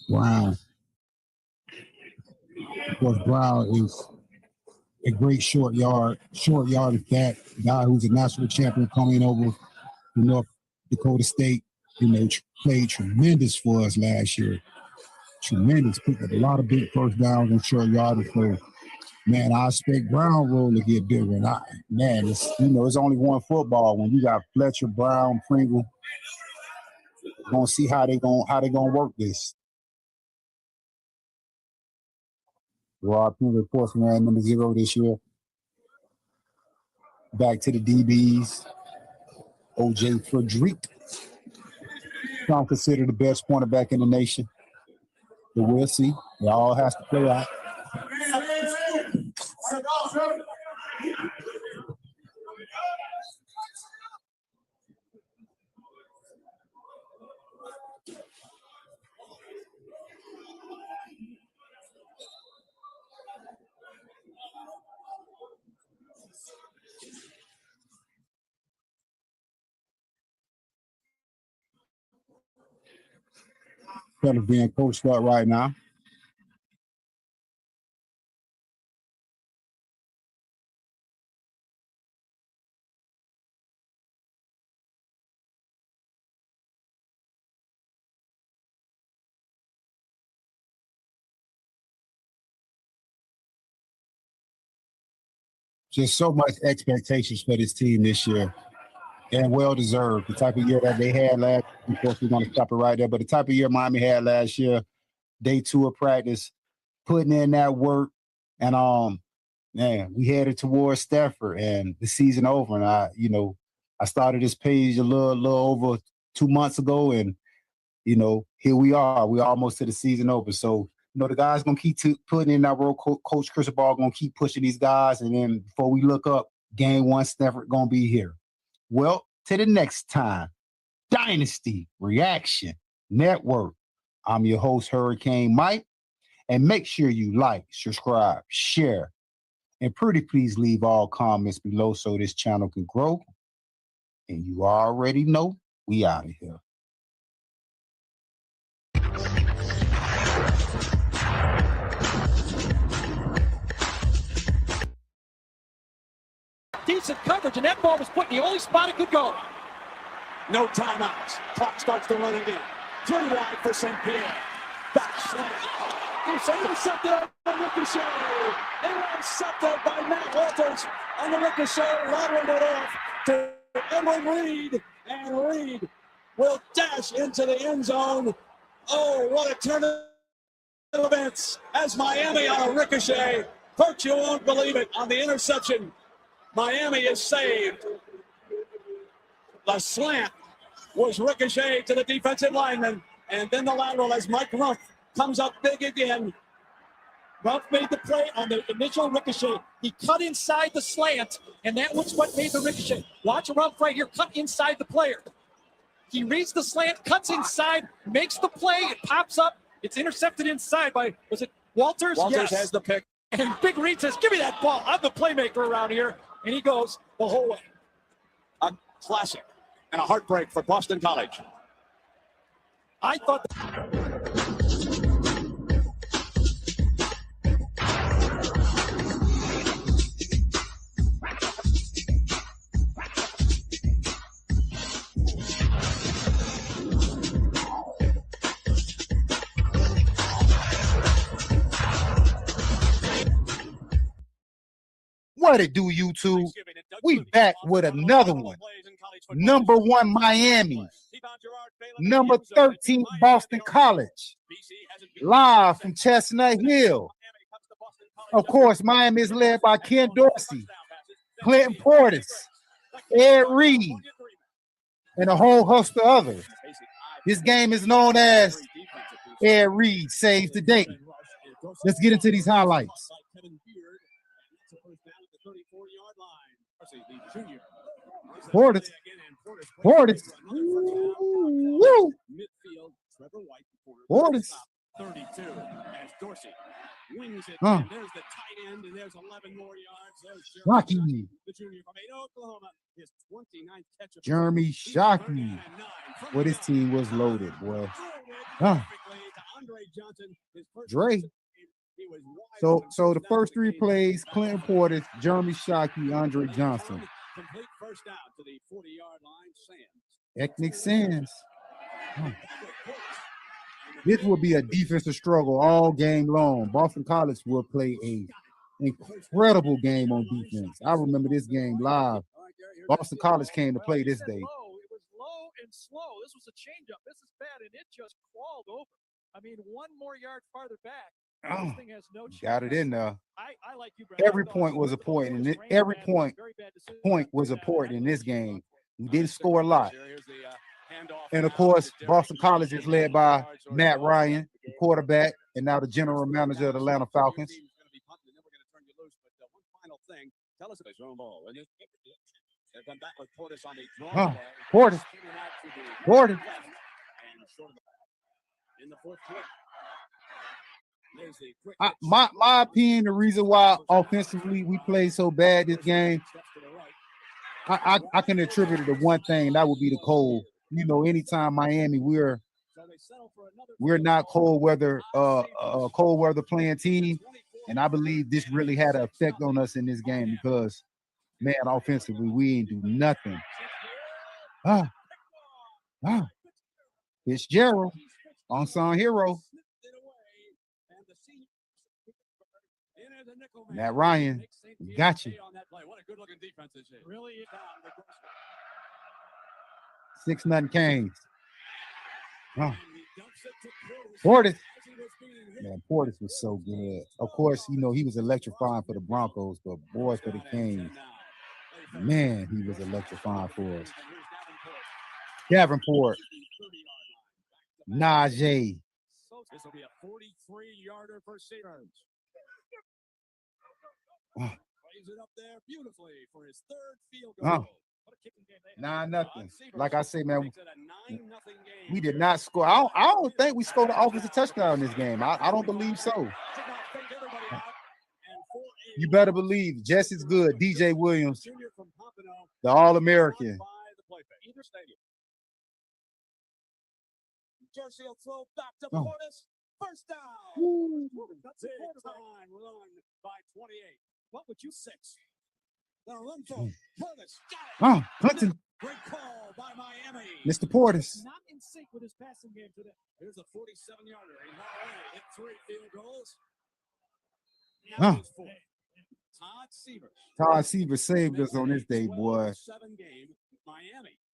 Speaker 2: Brown. Of course, Brown is a great short yard back, guy who's a national champion coming over from North Dakota State. You know, played tremendous for us last year. Tremendous. Picked up a lot of big first downs and short yardage. So, man, I expect Brown role to get bigger. And it's only one football when you got Fletcher, Brown, Pringle. We're gonna see how they gonna work this. Rob Pringle, of course, ran number 0 this year. Back to the DBs. O.J. Frederick. I'm considered the best cornerback in the nation. But we'll see. It all has to play out. fellas being coached up right now. Just so much expectations for this team this year, and well deserved. The type of year that they had last year, of course, we're going to stop it right there, but the type of year Miami had last year, day 2 of practice, putting in that work, and man, we headed towards Stafford and the season over. And I started this page a little over 2 months ago, and here we are. We're almost to the season over. So the guys gonna keep putting in that role. Coach Cristobal gonna keep pushing these guys, and then before we look up, game 1, Stafford gonna be here. Well, to the next time, Dynasty Reaction Network. I'm your host, Hurricane Mike, and make sure you like, subscribe, share, and pretty please leave all comments below so this channel can grow. And you already know we out of here.
Speaker 3: Decent coverage, and that ball was put in the only spot it could go. No timeouts. Clock starts to run again. 3 wide for St. Pierre. Back slam. It's intercepted on the ricochet. Intercepted by Matt Walters on the ricochet. Lateral it off to Edwin Reed. And Reed will dash into the end zone. Oh, what a turn of events as Miami on a ricochet. Bert, you won't believe it, on the interception. Miami is saved. The slant was ricocheted to the defensive lineman, and then the lateral as Mike Rumph comes up big again. Rumph made the play on the initial ricochet. He cut inside the slant, and that was what made the ricochet. Watch Rumph right here, cut inside the player. He reads the slant, cuts inside, makes the play, it pops up. It's intercepted inside by, was it Walters?
Speaker 1: Walters
Speaker 3: yes.
Speaker 1: has the pick.
Speaker 3: And Big Reed says, give me that ball. I'm the playmaker around here. And he goes the whole way.
Speaker 1: A classic and a heartbreak for Boston College.
Speaker 3: I thought.
Speaker 2: What it do, YouTube? We back with another one. Number 1, Miami. Number 13, Boston College. Live from Chestnut Hill. Of course, Miami is led by Ken Dorsey, Clinton Portis, Ed Reed, and a whole host of others. This game is known as Ed Reed Saves the Day. Let's get into these highlights. Portis. Woo. Portis.
Speaker 1: 32 as Dorsey wings it. And there's the tight end, and there's 11 more yards. There's
Speaker 2: Rocky.
Speaker 1: The junior from Oklahoma. His 29th catch of
Speaker 2: Jeremy Shockey. Well, this team was loaded, boy. Dre. So the first 3 plays, Clinton Portis, Jeremy Shockey, Andre Johnson.
Speaker 1: Complete first down to the 40-yard line.
Speaker 2: Ethnic Sands. This will be a defensive struggle all game long. Boston College will play an incredible game on defense. I remember this game live. Boston College came to play this day.
Speaker 3: It was low and slow. This was a changeup. This is bad, and it just crawled over. I mean, 1 more yard farther back. This thing has no chance.
Speaker 2: Got it in there.
Speaker 3: I like you, Brad.
Speaker 2: Every point was important, and every point was important in this game. We didn't score a lot. And of course, Boston College is led by Matt Ryan, the quarterback, and now the general manager of the Atlanta Falcons. Portis. My opinion, the reason why offensively we played so bad this game, I can attribute it to one thing. That would be the cold. Anytime Miami, we're we're not cold weather playing team, and I believe this really had an effect on us in this game because, man, offensively we ain't do nothing. Fitzgerald, unsung hero. Matt Ryan, got you. 6-0 Canes. Portis. Man, Portis was so good. Of course, you know, he was electrifying for the Broncos, but boy, for the Canes, man, he was electrifying for us. Davenport. Najee.
Speaker 1: This will be a 43-yarder for Seaburns. Plays it up there beautifully for his third field goal.
Speaker 2: 9-0. Like I say, man, we did not score. I don't think we scored an offensive touchdown in this game. I don't believe so. You better believe just as good. DJ Williams, the All-American.
Speaker 1: Jersey will throw back to Portis. First down. That's it. We're on by 28. What would you six? The run throw. Portis.
Speaker 2: Clinton.
Speaker 1: Great call by Miami.
Speaker 2: Mr. Portis.
Speaker 1: Not in sync with his passing game today. Here's a 47-yarder. He's already hit 3 field goals. Now he's 4.
Speaker 2: Todd Seaver saved us on this day, boy.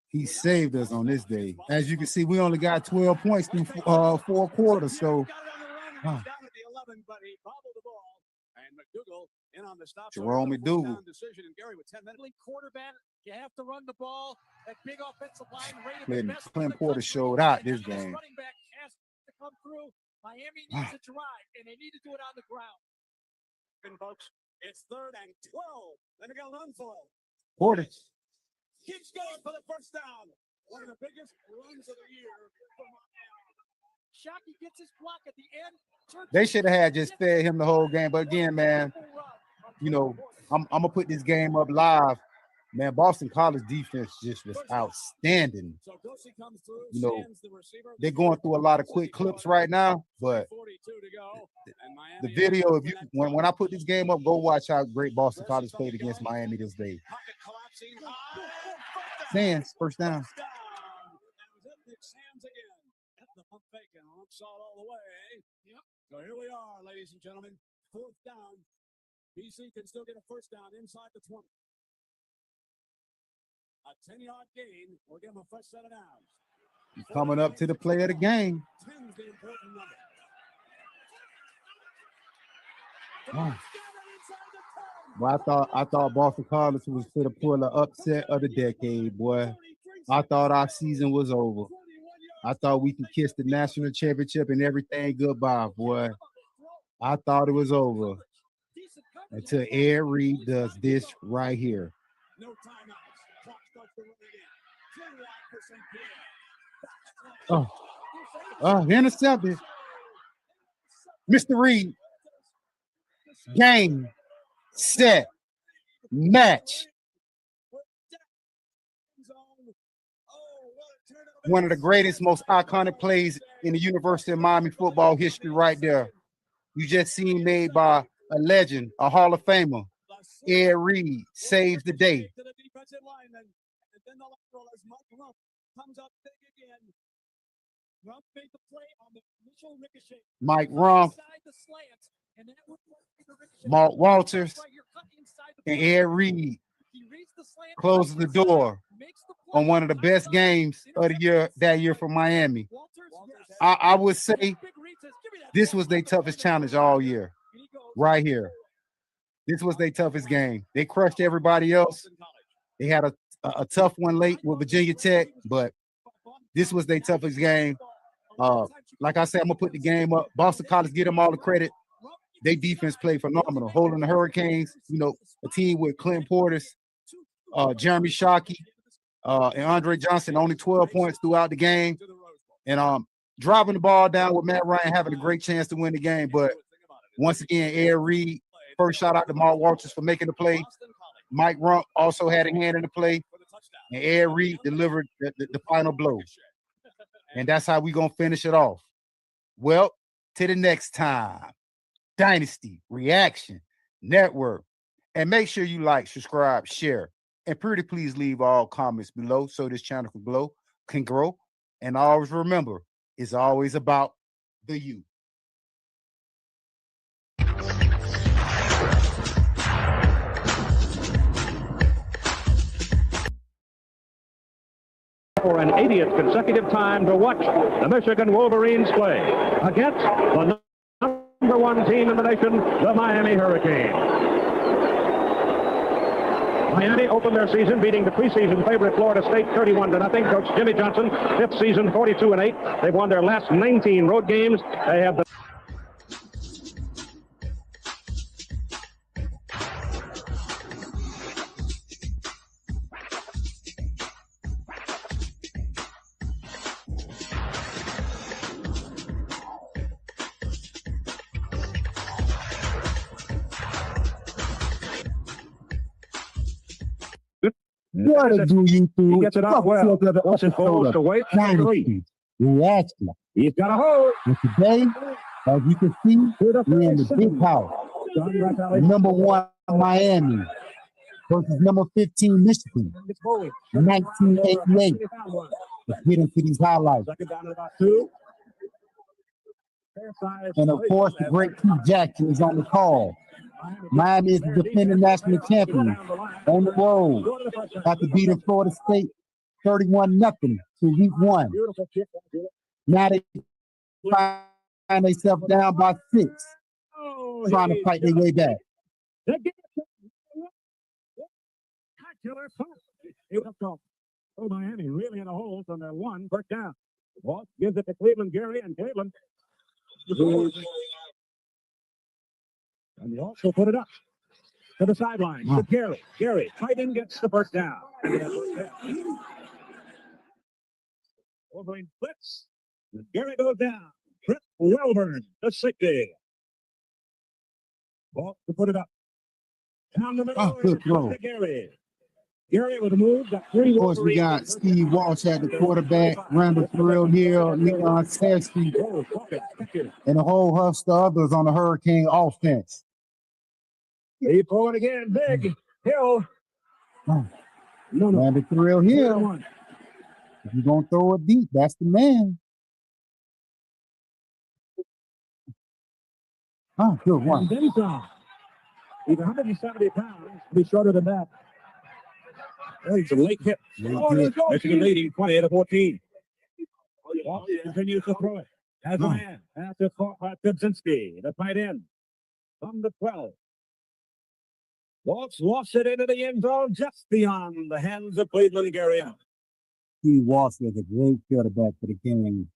Speaker 2: He saved us on this day. As you can see, we only got 12 points through 4 quarters. So, Jerome McDougal.
Speaker 1: Quarterback, you have to run the ball. That big offensive line.
Speaker 2: Clint Porter showed out this game.
Speaker 1: Running back has to come through. Miami needs to drive, and they need to do it on the ground. And folks, it's 3rd and 12. Then they got an unfold.
Speaker 2: Porter
Speaker 1: Keeps going for the first down. One of the biggest runs of the year for Miami. Shockey gets his block at the end.
Speaker 2: They should have had just fed him the whole game. But again, man, you know, I'm gonna put this game up live. Man, Boston College defense just was outstanding. You know, they're going through a lot of quick clips right now, but the video, if you when I put this game up, go watch how great Boston College played against Miami this day. Sands, first down.
Speaker 1: So here we are, ladies and gentlemen. 4th down. BC can still get a first down inside the 20. A 10-yard gain will give him a fresh set of downs.
Speaker 2: Coming up to the play of the game.
Speaker 1: 10's the important
Speaker 2: Oh.
Speaker 1: number.
Speaker 2: Well, I thought Boston College was for the pull the upset of the decade, boy. I thought our season was over. I thought we could kiss the national championship and everything goodbye, boy. I thought it was over until Ed Reed does this right here.
Speaker 1: No timeouts. Clock starts to run again.
Speaker 2: Oh, intercepted. Mr. Reed. Game, set, match. One of the greatest, most iconic plays in the University of Miami football history right there. You just seen made by a legend, a Hall of Famer. Ed Reed saves the day. Mike Rumph, Mark Walters, and Ed Reed closes the door on one of the best games of the year that year for Miami. I would say this was their toughest challenge all year, right here. This was their toughest game. They crushed everybody else. They had a tough one late with Virginia Tech, but this was their toughest game. Like I said, I'm gonna put the game up. Boston College, give them all the credit. They defense played phenomenal, holding the Hurricanes. You know, a team with Clint Portis, Jeremy Shockey, and Andre Johnson, only 12 points throughout the game, and driving the ball down with Matt Ryan having a great chance to win the game. But once again, Ed Reed, first shout out to Mark Walters for making the play. Mike Rumph also had a hand in the play, and Ed Reed delivered the final blow. And that's how we going to finish it off. Well, till the next time, Dynasty Reaction Network. And make sure you like, subscribe, share, and pretty please leave all comments below so this channel can grow. And always remember, it's always about the you.
Speaker 9: For an 80th consecutive time to watch the Michigan Wolverines play against the #1 team in the nation, the Miami Hurricanes. Miami opened their season beating the preseason favorite Florida State 31-0. Coach Jimmy Johnson, 5th season, 42-8. They've won their last 19 road games. They have the
Speaker 2: What do you do?
Speaker 9: He gets it out well. Watson holds to wait.
Speaker 2: Dynasty Reaction.
Speaker 9: He's got a hold.
Speaker 2: And today, as you can see, we're in the big house. #1 Miami versus #15 Michigan. 1988. Let's get into these highlights. And of course, the great Keith Jackson is on the call. Miami is the defending national champion on the road after beating Florida State 31-0 to week 1. Now they find themselves down by 6, trying to fight their way back.
Speaker 9: Oh, Miami really in a hole from their 1 first down. Walt gives it to Cleveland Gary, and Cleveland. And he also put it up to the sideline to Gary. Gary, tight end, gets the first down. Wolverine blitz. Gary goes down. Trent Welburn, the 60. Ball to put it up. Down the middle.
Speaker 2: Good throw.
Speaker 9: To Gary. Gary with a move. Got 3.
Speaker 2: Of course, we got Steve Walsh at the quarterback, Randall Hill, Leon Sesky, and a whole host of others on the Hurricane offense.
Speaker 9: He pull it again. Big Hill.
Speaker 2: Randall Hill. If you're going to throw it deep, that's the man. Good one.
Speaker 9: He's 170 pounds. Be shorter than that. He's a late hit. Michigan leading 20-14. Continues to throw it. Has a man. After caught by Kubczynski. The tight end. From the 12. Waltz lost it into the end zone just beyond the hands of Cleveland Gary.
Speaker 2: Steve Walsh was a great quarterback for the game.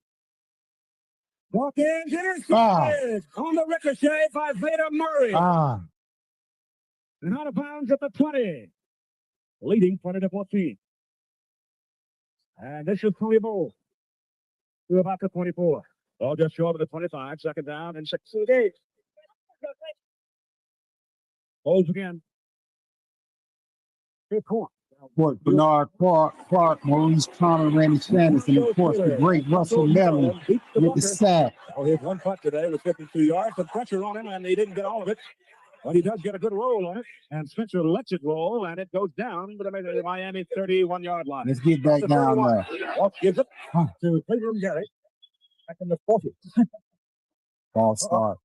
Speaker 9: Dawkins intercepted on the ricochet by Vader Murray. And out of bounds at the 20. Leading 20-14. And this is Tony Bowl to about the 24. Ball just short of the 25. Second down and 6 to the gate. Holds again. Good point.
Speaker 2: Bernard Clark, Maurice Connor, Randy Sanders, and of course the great Russell Mellon with the sack.
Speaker 9: Oh, his 1 putt today was 52 yards. The pressure on him, and he didn't get all of it. But he does get a good roll on it. And Spencer lets it roll, and it goes down to the Miami 31-yard line.
Speaker 2: Let's get back down there.
Speaker 9: Walsh gives it to Cleveland Gary. Back in the 40.
Speaker 2: Ball start.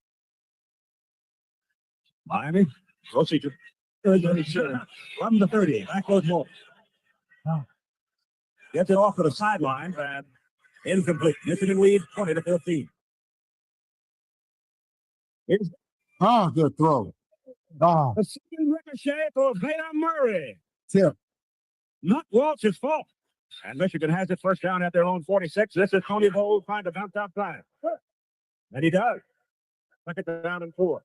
Speaker 9: Miami, procedure. From the 30. Back goes Moore. Gets it off to the sideline, and incomplete. Michigan lead 20-15.
Speaker 2: Good throw.
Speaker 9: A second ricochet for Vader Murray.
Speaker 2: Tip.
Speaker 9: Not Walsh's fault. And Michigan has it first down at their own 46. This is Tony Bowl trying to bounce outside. And he does. Second down and 4.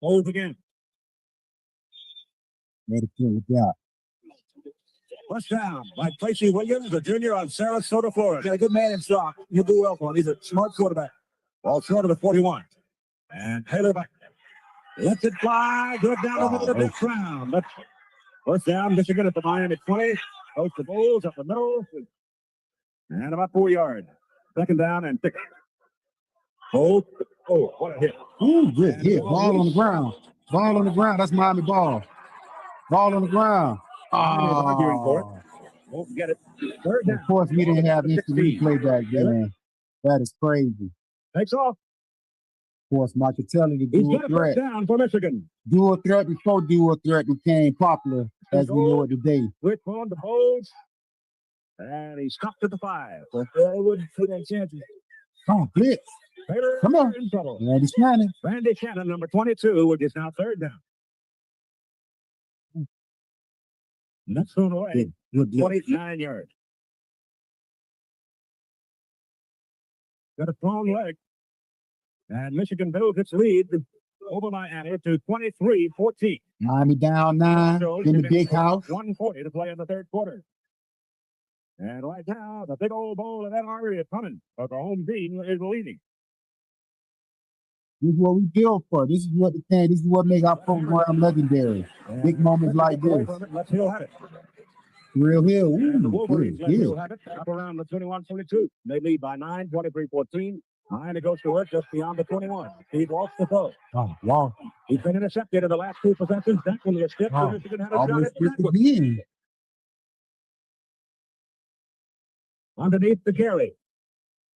Speaker 9: Holds again.
Speaker 2: Made a good job.
Speaker 9: First down by Tracy Williams, a junior on Sarasota, Florida. Got a good man in stock. He'll do well for him. He's a smart quarterback. Ball short of the 41. And Taylor back. Lets it fly. Good down over the big crown. First down, Michigan at the Miami 20. Goes the Bulls up the middle. And about 4 yards. Second down and 6. Oh, what a hit.
Speaker 2: Ooh, good hit. Ball on the ground. Ball on the ground. That's Miami ball. Ball on the ground.
Speaker 9: Arguing for it. Won't get it. Third down.
Speaker 2: Of course, we didn't have instant replay back then. That is crazy.
Speaker 9: Takes off.
Speaker 2: Of course, Marcatelli, the
Speaker 9: He's
Speaker 2: dual
Speaker 9: got a
Speaker 2: threat.
Speaker 9: first down for Michigan.
Speaker 2: Dual threat before dual threat became popular as we know it today.
Speaker 9: Switch on the Bulls. And he stopped at the 5. But they wouldn't put that chance.
Speaker 2: Oh, blitz.
Speaker 9: Taylor
Speaker 2: Come on.
Speaker 9: in trouble.
Speaker 2: Randy Shannon.
Speaker 9: Randy Shannon, number 22, which is now third down. And that's thrown away.
Speaker 2: Good.
Speaker 9: 29 yards. Got a strong leg. And Michigan builds its lead over Miami to 23-14.
Speaker 2: Miami down 9 in the big house.
Speaker 9: 1:40 to play in the third quarter. And right now, the big old bowl of that artery is coming. But the home team is leading.
Speaker 2: This is what we built for. This is what make our program legendary. Big moments like this.
Speaker 9: Let's Hill have it.
Speaker 2: Real Hill.
Speaker 9: And the
Speaker 2: Ooh,
Speaker 9: Wolverines
Speaker 2: good
Speaker 9: let Hill
Speaker 2: hill.
Speaker 9: have it up around the 21-22. They lead by 9, 23-14. And it goes to work just beyond the 21. He walks the throw.
Speaker 2: Oh, wow.
Speaker 9: He's been intercepted in the last 2 possessions. That one was stiff.
Speaker 2: Oh,
Speaker 9: Michigan had a shot
Speaker 2: almost
Speaker 9: at that one.
Speaker 2: again.
Speaker 9: Underneath the carry.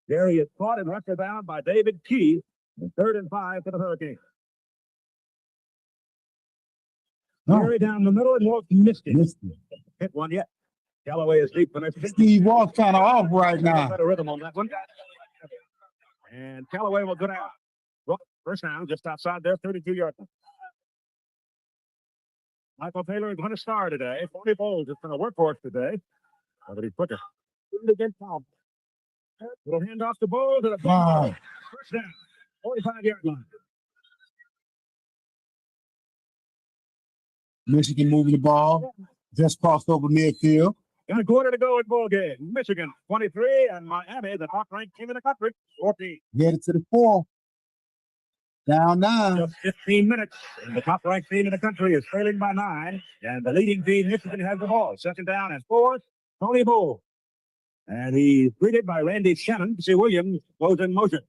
Speaker 9: Gary is caught and rushed down by David Key. And 3rd and 5 for the Hurricanes.
Speaker 2: No.
Speaker 9: Gary down the middle and Walsh missed it.
Speaker 2: Missed it.
Speaker 9: Hit one yet. Callaway is deep for next.
Speaker 2: Steve Walsh kind of off right now.
Speaker 9: Better rhythm on that one. And Callaway will go down. Well, first down, just outside there, 32 yards. Michael Taylor is going to star today. 40 Bulls is going to work for us today. But he's quicker. Against Tom. Little hand off the ball to the ball. First down, 45-yard line.
Speaker 2: Michigan moving the ball. Just crossed over midfield.
Speaker 9: Got a quarter to go in ball game. Michigan 23 and Miami, the top-ranked team in the country, 14.
Speaker 2: Get it to the 4. Down 9.
Speaker 9: Just 15 minutes. And the top-ranked team in the country is trailing by 9. And the leading team, Michigan, has the ball. Second down and 4. Tony Bull. And he's greeted by Randy Shannon. See Williams goes in motion.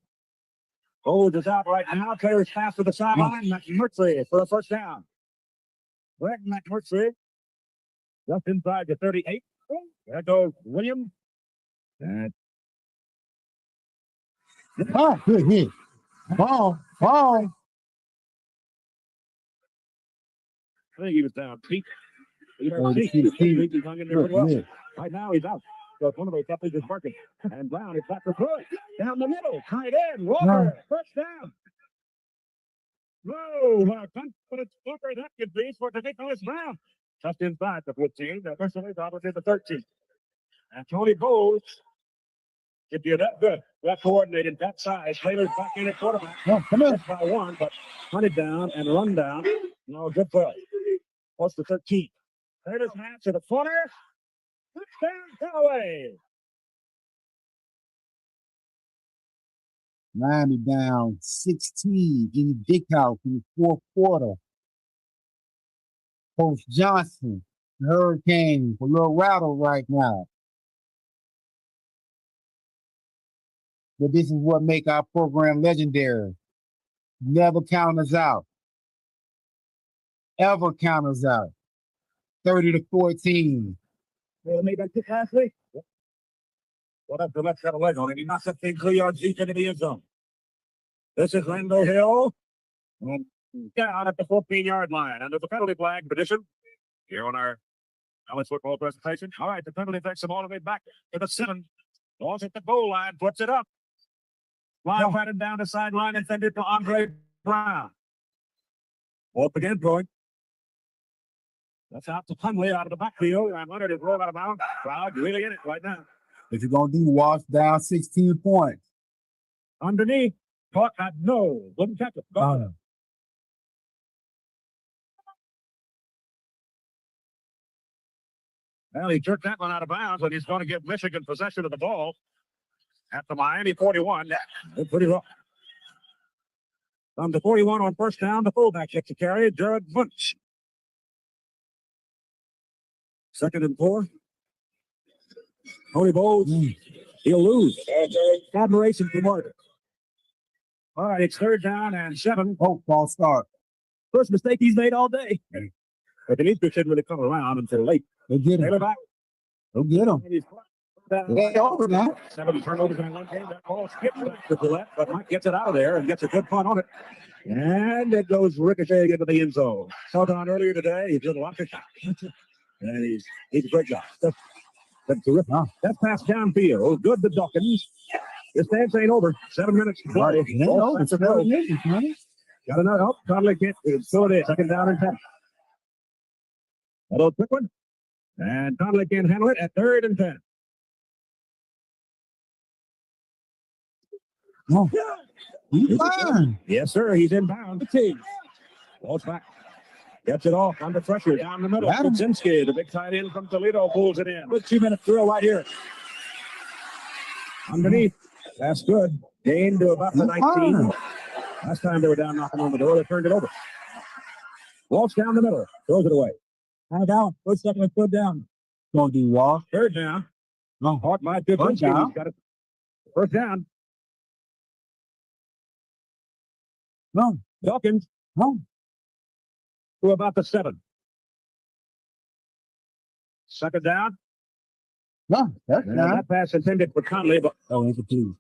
Speaker 9: Bowles is out right now. Taylor's pass to the sideline. McMurtry for the first down. Greg McMurtry just inside the 38. There goes Williams. And
Speaker 2: Good hit. Ball.
Speaker 9: I think he was down. Pete. He's hung in there pretty well. Right now he's out. So one of those couple is working. And Brown is back to throw it. Down the middle. Tight end. Walker. First down. Whoa, what a confident Walker that could be for Nicholas Brown. Just inside the 15. Officially opposite the 13. And Tony Bowles, if you're that good, that coordinated, that size, Taylor's back in at quarterback.
Speaker 2: Oh, come on.
Speaker 9: By 1, but hunted down and run down. No, good play. What's the 13? Taylor's match to the corner. Touchdown, Callaway.
Speaker 2: Miami down 16 in the big house in the 4th quarter. Coach Johnson, the Hurricanes, a little rattled right now. But this is what make our program legendary. Never count us out. Ever count us out. 30-14.
Speaker 9: Well, made that kick last week. Well, that's the left got a leg on it. He knocks that thing 3 yards deep into the end zone. This is Randall Hill. And down at the 14-yard line. Under the penalty flag position. Here on our college football presentation. All right, the penalty takes them all the way back to the 7. Balls at the goal line, puts it up. Fly batted down the sideline, intended for Andre Brown. Up again, point. That's out to Hunley out of the backfield. And Leonard is rolled out of bounds. Crowd really in it right now.
Speaker 2: If you're going to do Walsh down 16 points.
Speaker 9: Underneath. Caught that. No. Wouldn't catch it. Well, he jerked that one out of bounds, and he's going to give Michigan possession of the ball at the Miami 41. That's pretty rough. From the 41 on first down, the fullback checks the carry, Jared Bunch. 2nd and 4. Tony Bowles, he'll lose. Admiration for Morgan. All right, it's 3rd down and 7.
Speaker 2: Oh, false start.
Speaker 3: First mistake he's made all day.
Speaker 9: But the Eastern didn't really come around until late.
Speaker 2: Go get him.
Speaker 9: Taylor back.
Speaker 2: Go get him.
Speaker 9: They over now. 7 turnovers in one game. That ball skips back to the left, but Mike gets it out of there and gets a good punt on it. And it goes ricocheting into the end zone. Saw Don earlier today. He's doing a lot of shots. And he's a great job. That's terrific. That's past downfield. Good to Dawkins. This dance ain't over. 7 minutes to play.
Speaker 2: It's a good game, man.
Speaker 9: Got another. Oh, Conley can't. So it is. 2nd down and 10. A little quick one. And Conley can't handle it at 3rd and 10.
Speaker 2: Oh. He's fine.
Speaker 9: Yes, sir. He's inbound. Walks back. Gets it off under pressure down the middle. Kuczynski, the big tight end from Toledo, pulls it in. With 2-minute drill right here. Underneath. That's good. Gain to about the 19. Last time they were down knocking on the door, they turned it over. Walks down the middle. Throws it away. Now down. 1st, 2nd, and 3rd down.
Speaker 2: Gonna do walk.
Speaker 9: 3rd down.
Speaker 2: No.
Speaker 9: Hawk my 15. He's got it. 1st down.
Speaker 2: No.
Speaker 9: Dawkins.
Speaker 2: No.
Speaker 9: To about the 7. 2nd down.
Speaker 2: No. That's not.
Speaker 9: That pass intended for Conley, but
Speaker 2: incomplete.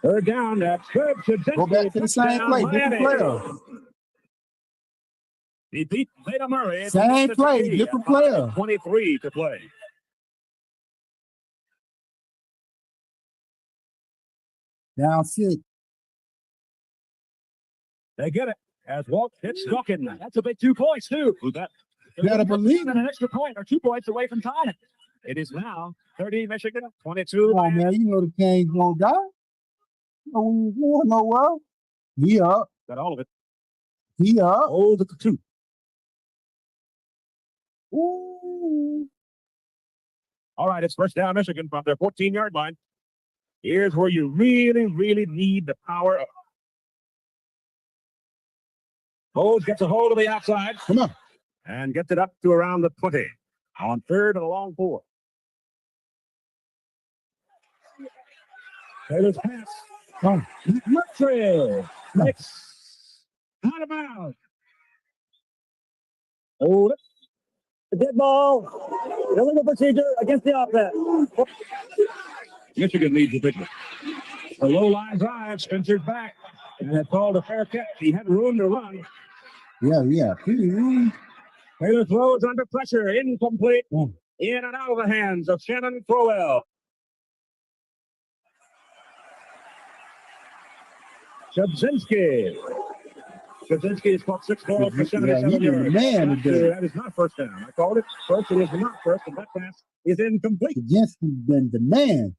Speaker 9: 3rd down. That's good.
Speaker 2: Go back to the same play. Different player.
Speaker 9: He beat Veda Murray.
Speaker 2: Same play. Different player.
Speaker 9: 23 to play.
Speaker 2: Down 6.
Speaker 9: They get it. As Walt hits Dawkins. That's a big 2 points, too.
Speaker 2: You gotta believe it.
Speaker 3: An extra point or 2 points away from tying it.
Speaker 9: It is now 30 Michigan, 22.
Speaker 2: Come on, man. You know the Canes gonna die. No, we don't know well. He up.
Speaker 9: Got all of it.
Speaker 2: He up.
Speaker 9: Hold the 2.
Speaker 2: Ooh.
Speaker 9: All right, it's 1st down Michigan from their 14-yard line. Here's where you really, really need the power of. Bowles gets a hold of the outside.
Speaker 2: Come on.
Speaker 9: And gets it up to around the 20. On 3rd and a long 4. Taylor's pass.
Speaker 2: Oh.
Speaker 9: Murtry. Next. Out of bounds. Hold it.
Speaker 3: The dead ball. Illegal procedure against the offense.
Speaker 9: Michigan leads the picture. The low line drive. Spencer's back. And it's called a fair catch. He had room to run.
Speaker 2: Yeah.
Speaker 9: Taylor throws under pressure. Incomplete. In and out of the hands of Shannon Crowell. Kuczynski. Kuczynski has caught 6 balls for 77 yards.
Speaker 2: Man,
Speaker 9: that is not 1st down. I called it first. It is not 1st, and that pass is incomplete.
Speaker 2: Kuczynski's been the man.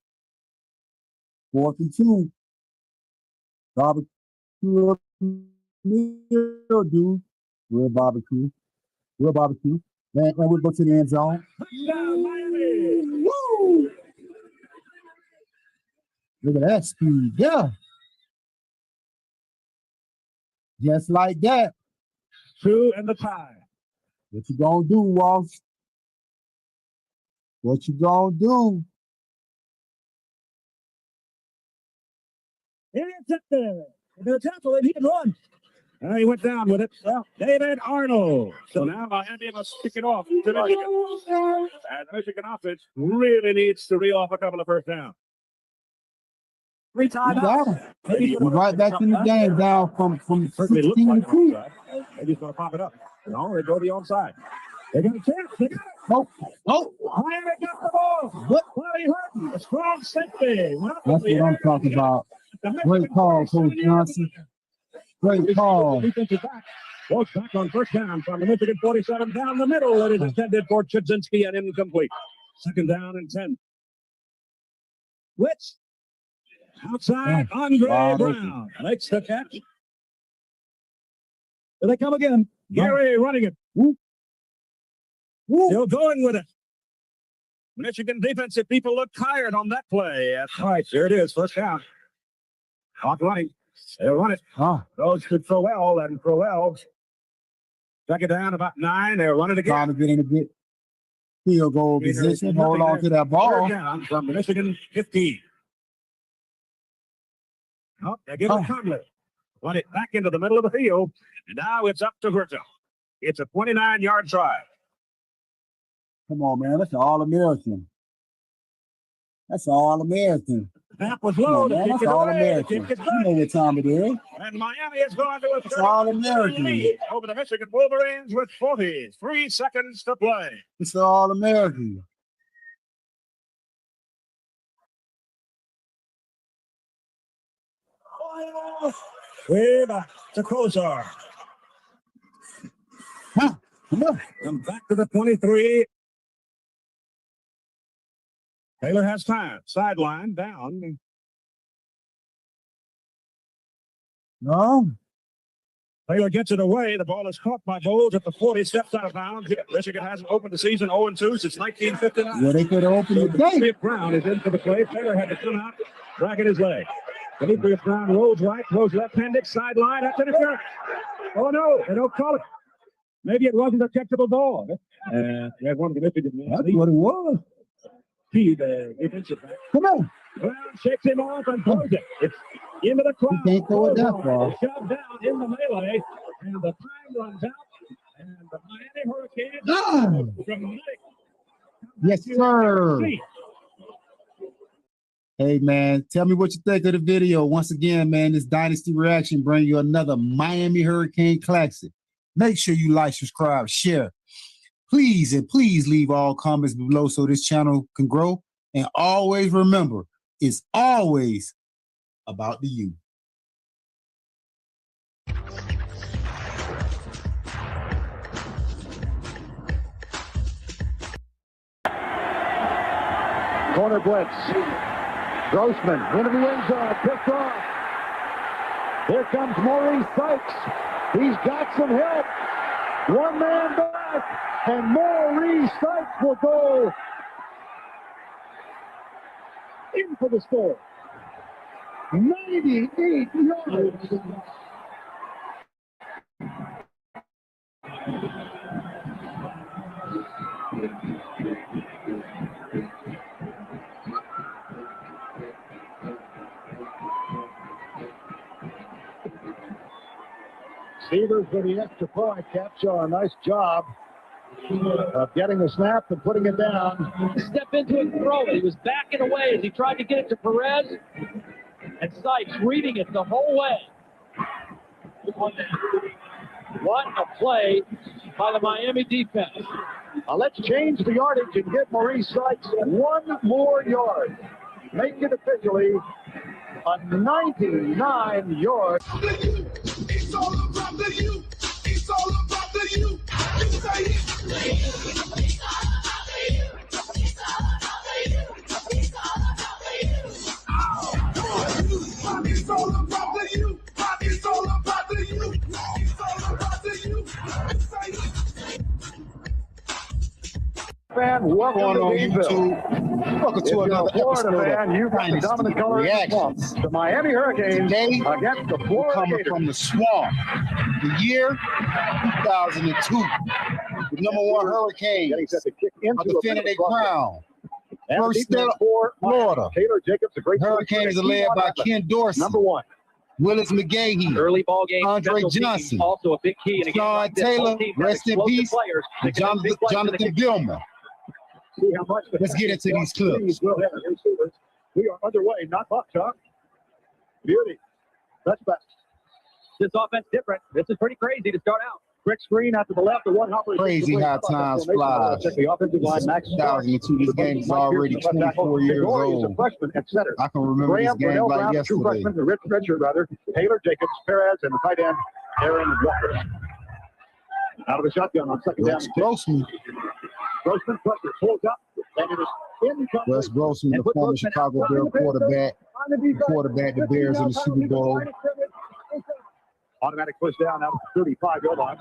Speaker 2: 4th and 2. Barbecue up middle, dude. Real barbecue. Man, we'll go to the end zone. Woo! Look at that speed. Yeah. Just like that.
Speaker 9: 2 and the tie.
Speaker 2: What you gonna do, Walsh? What you gonna do?
Speaker 3: Intercepted. The tackle, and he can run.
Speaker 9: He went down with it. Well, David Arnold. So now Miami must kick it off to Michigan. And the Michigan offense really needs to reel off a couple of 1st downs.
Speaker 3: 3 timeouts.
Speaker 2: We're right back in the game, down from 16 to 2.
Speaker 9: Maybe he's going to pop it up. No, they go the onside. They got a chance. They got it.
Speaker 2: Oh.
Speaker 9: Miami got the ball.
Speaker 2: What?
Speaker 9: Larry Hurton, a strong safety.
Speaker 2: That's what I'm talking about. Great call, Coach Johnson. Great call.
Speaker 9: Defensive back. Walks back on 1st down from the Michigan 47 down the middle. It is intended for Kuczynski and incomplete. 2nd down and 10. Which? Outside, Andre Brown makes the catch.
Speaker 3: Here they come again.
Speaker 9: Gary running it.
Speaker 2: Woo.
Speaker 9: Still going with it. Michigan defensive people look tired on that play. That's right. There it is. 1st down. Clock running. They'll run it. Goes to Crowell, and Crowell. 2nd down, about 9. They'll run it again.
Speaker 2: Trying to get in a bit. Field goal position. Hold on to that ball.
Speaker 9: Third down from the Michigan 15. Oh, they give it Conley. Run it back into the middle of the field. And now it's up to Hurtel. It's a 29-yard drive.
Speaker 2: Come on, man. That's an All-American. That's an All-American.
Speaker 9: Snap was low.
Speaker 2: That's All-American. You know what time it is.
Speaker 9: And Miami is going to
Speaker 2: It's All-American.
Speaker 9: lead over the Michigan Wolverines with 43 seconds to play.
Speaker 2: It's All-American.
Speaker 9: Way back to Kozar.
Speaker 2: Come on.
Speaker 9: Come back to the 23. Taylor has time. Sideline down.
Speaker 2: No.
Speaker 9: Taylor gets it away. The ball is caught by Bowles at the 40, steps out of bounds. Michigan hasn't opened the season 0-2 since 1959.
Speaker 2: Yeah, they could have opened the day.
Speaker 9: Demetrius Brown is in for the play. Taylor had to come out, dragging his leg. Demetrius Brown rolls right, throws left-handed, sideline. That's interference. Oh, no, they don't call it. Maybe it wasn't a catchable ball. They one of the Michigan men.
Speaker 2: That's what it was.
Speaker 9: He, the defensive back.
Speaker 2: Come on.
Speaker 9: Brown shakes him off and throws it. It's into the crowd.
Speaker 2: He can't throw it that far.
Speaker 9: Shoved down in the melee, and the time runs out. And the Miami Hurricanes.
Speaker 2: Yes, sir. Hey, man, tell me what you think of the video. Once again, man, this Dynasty Reaction bring you another Miami Hurricane Classic. Make sure you like, subscribe, share. Please, and please leave all comments below so this channel can grow. And always remember, it's always about the you.
Speaker 1: Corner blitz. Grossman into the end zone, picked off. Here comes Maurice Sykes. He's got some help. One man back, and Maurice Sykes will go in for the score. 98 yards. Receivers for the extra point capture a nice job of getting the snap and putting it down.
Speaker 10: Step into it and throw it. He was backing away as he tried to get it to Perez. And Sykes reading it the whole way. What a play by the Miami defense.
Speaker 1: Now let's change the yardage and get Maurice Sykes one more yard. Make it officially a 99 yard.
Speaker 11: It's all about the you. It's all about the you. You say it. It's all about the you. It's all about the you. It's all about the you. Oh, it's all about the you. It's all about the you. It's all about the you. You say it.
Speaker 1: Fan, welcome on YouTube. Welcome to another Florida fan. You've got the dominant color reactions. The Miami Hurricanes against the Florida
Speaker 2: coming
Speaker 1: Gators.
Speaker 2: from the swamp. The year 2002. The #1 Hurricanes are defending their crown. First step for Florida.
Speaker 1: Taylor Jacobs, a great
Speaker 2: Hurricanes are led by Ken Dorsey,
Speaker 1: _1.
Speaker 2: Willis McGahee,
Speaker 10: Early ball game.
Speaker 2: Andre
Speaker 10: special teams,
Speaker 2: Johnson,
Speaker 10: also a big key. And
Speaker 2: Sean Taylor, rest in peace, and Jonathan Billman.
Speaker 1: See how much
Speaker 2: Let's get into these clips.
Speaker 1: We are underway, not much, huh? Beauty. That's best.
Speaker 10: This offense different. This is pretty crazy to start out.
Speaker 1: Quick screen out to the left, the one hopper.
Speaker 2: Crazy how time flies.
Speaker 1: Check the offensive line. Max
Speaker 2: 2002, this game is already 24 years old.
Speaker 1: Freshman at center.
Speaker 2: I can remember this game like yesterday.
Speaker 1: Freshmen, the redshirt rather. Taylor Jacobs, Perez, and the tight end Aaron Walker. Out of the shotgun on second down.
Speaker 2: Grossman.
Speaker 1: Grossman pressure, pulls up, and it is incomplete.
Speaker 2: Wes Grossman, the former Chicago Bear quarterback, the Bears in the Super Bowl.
Speaker 1: Automatic push down out of the 35-yard line.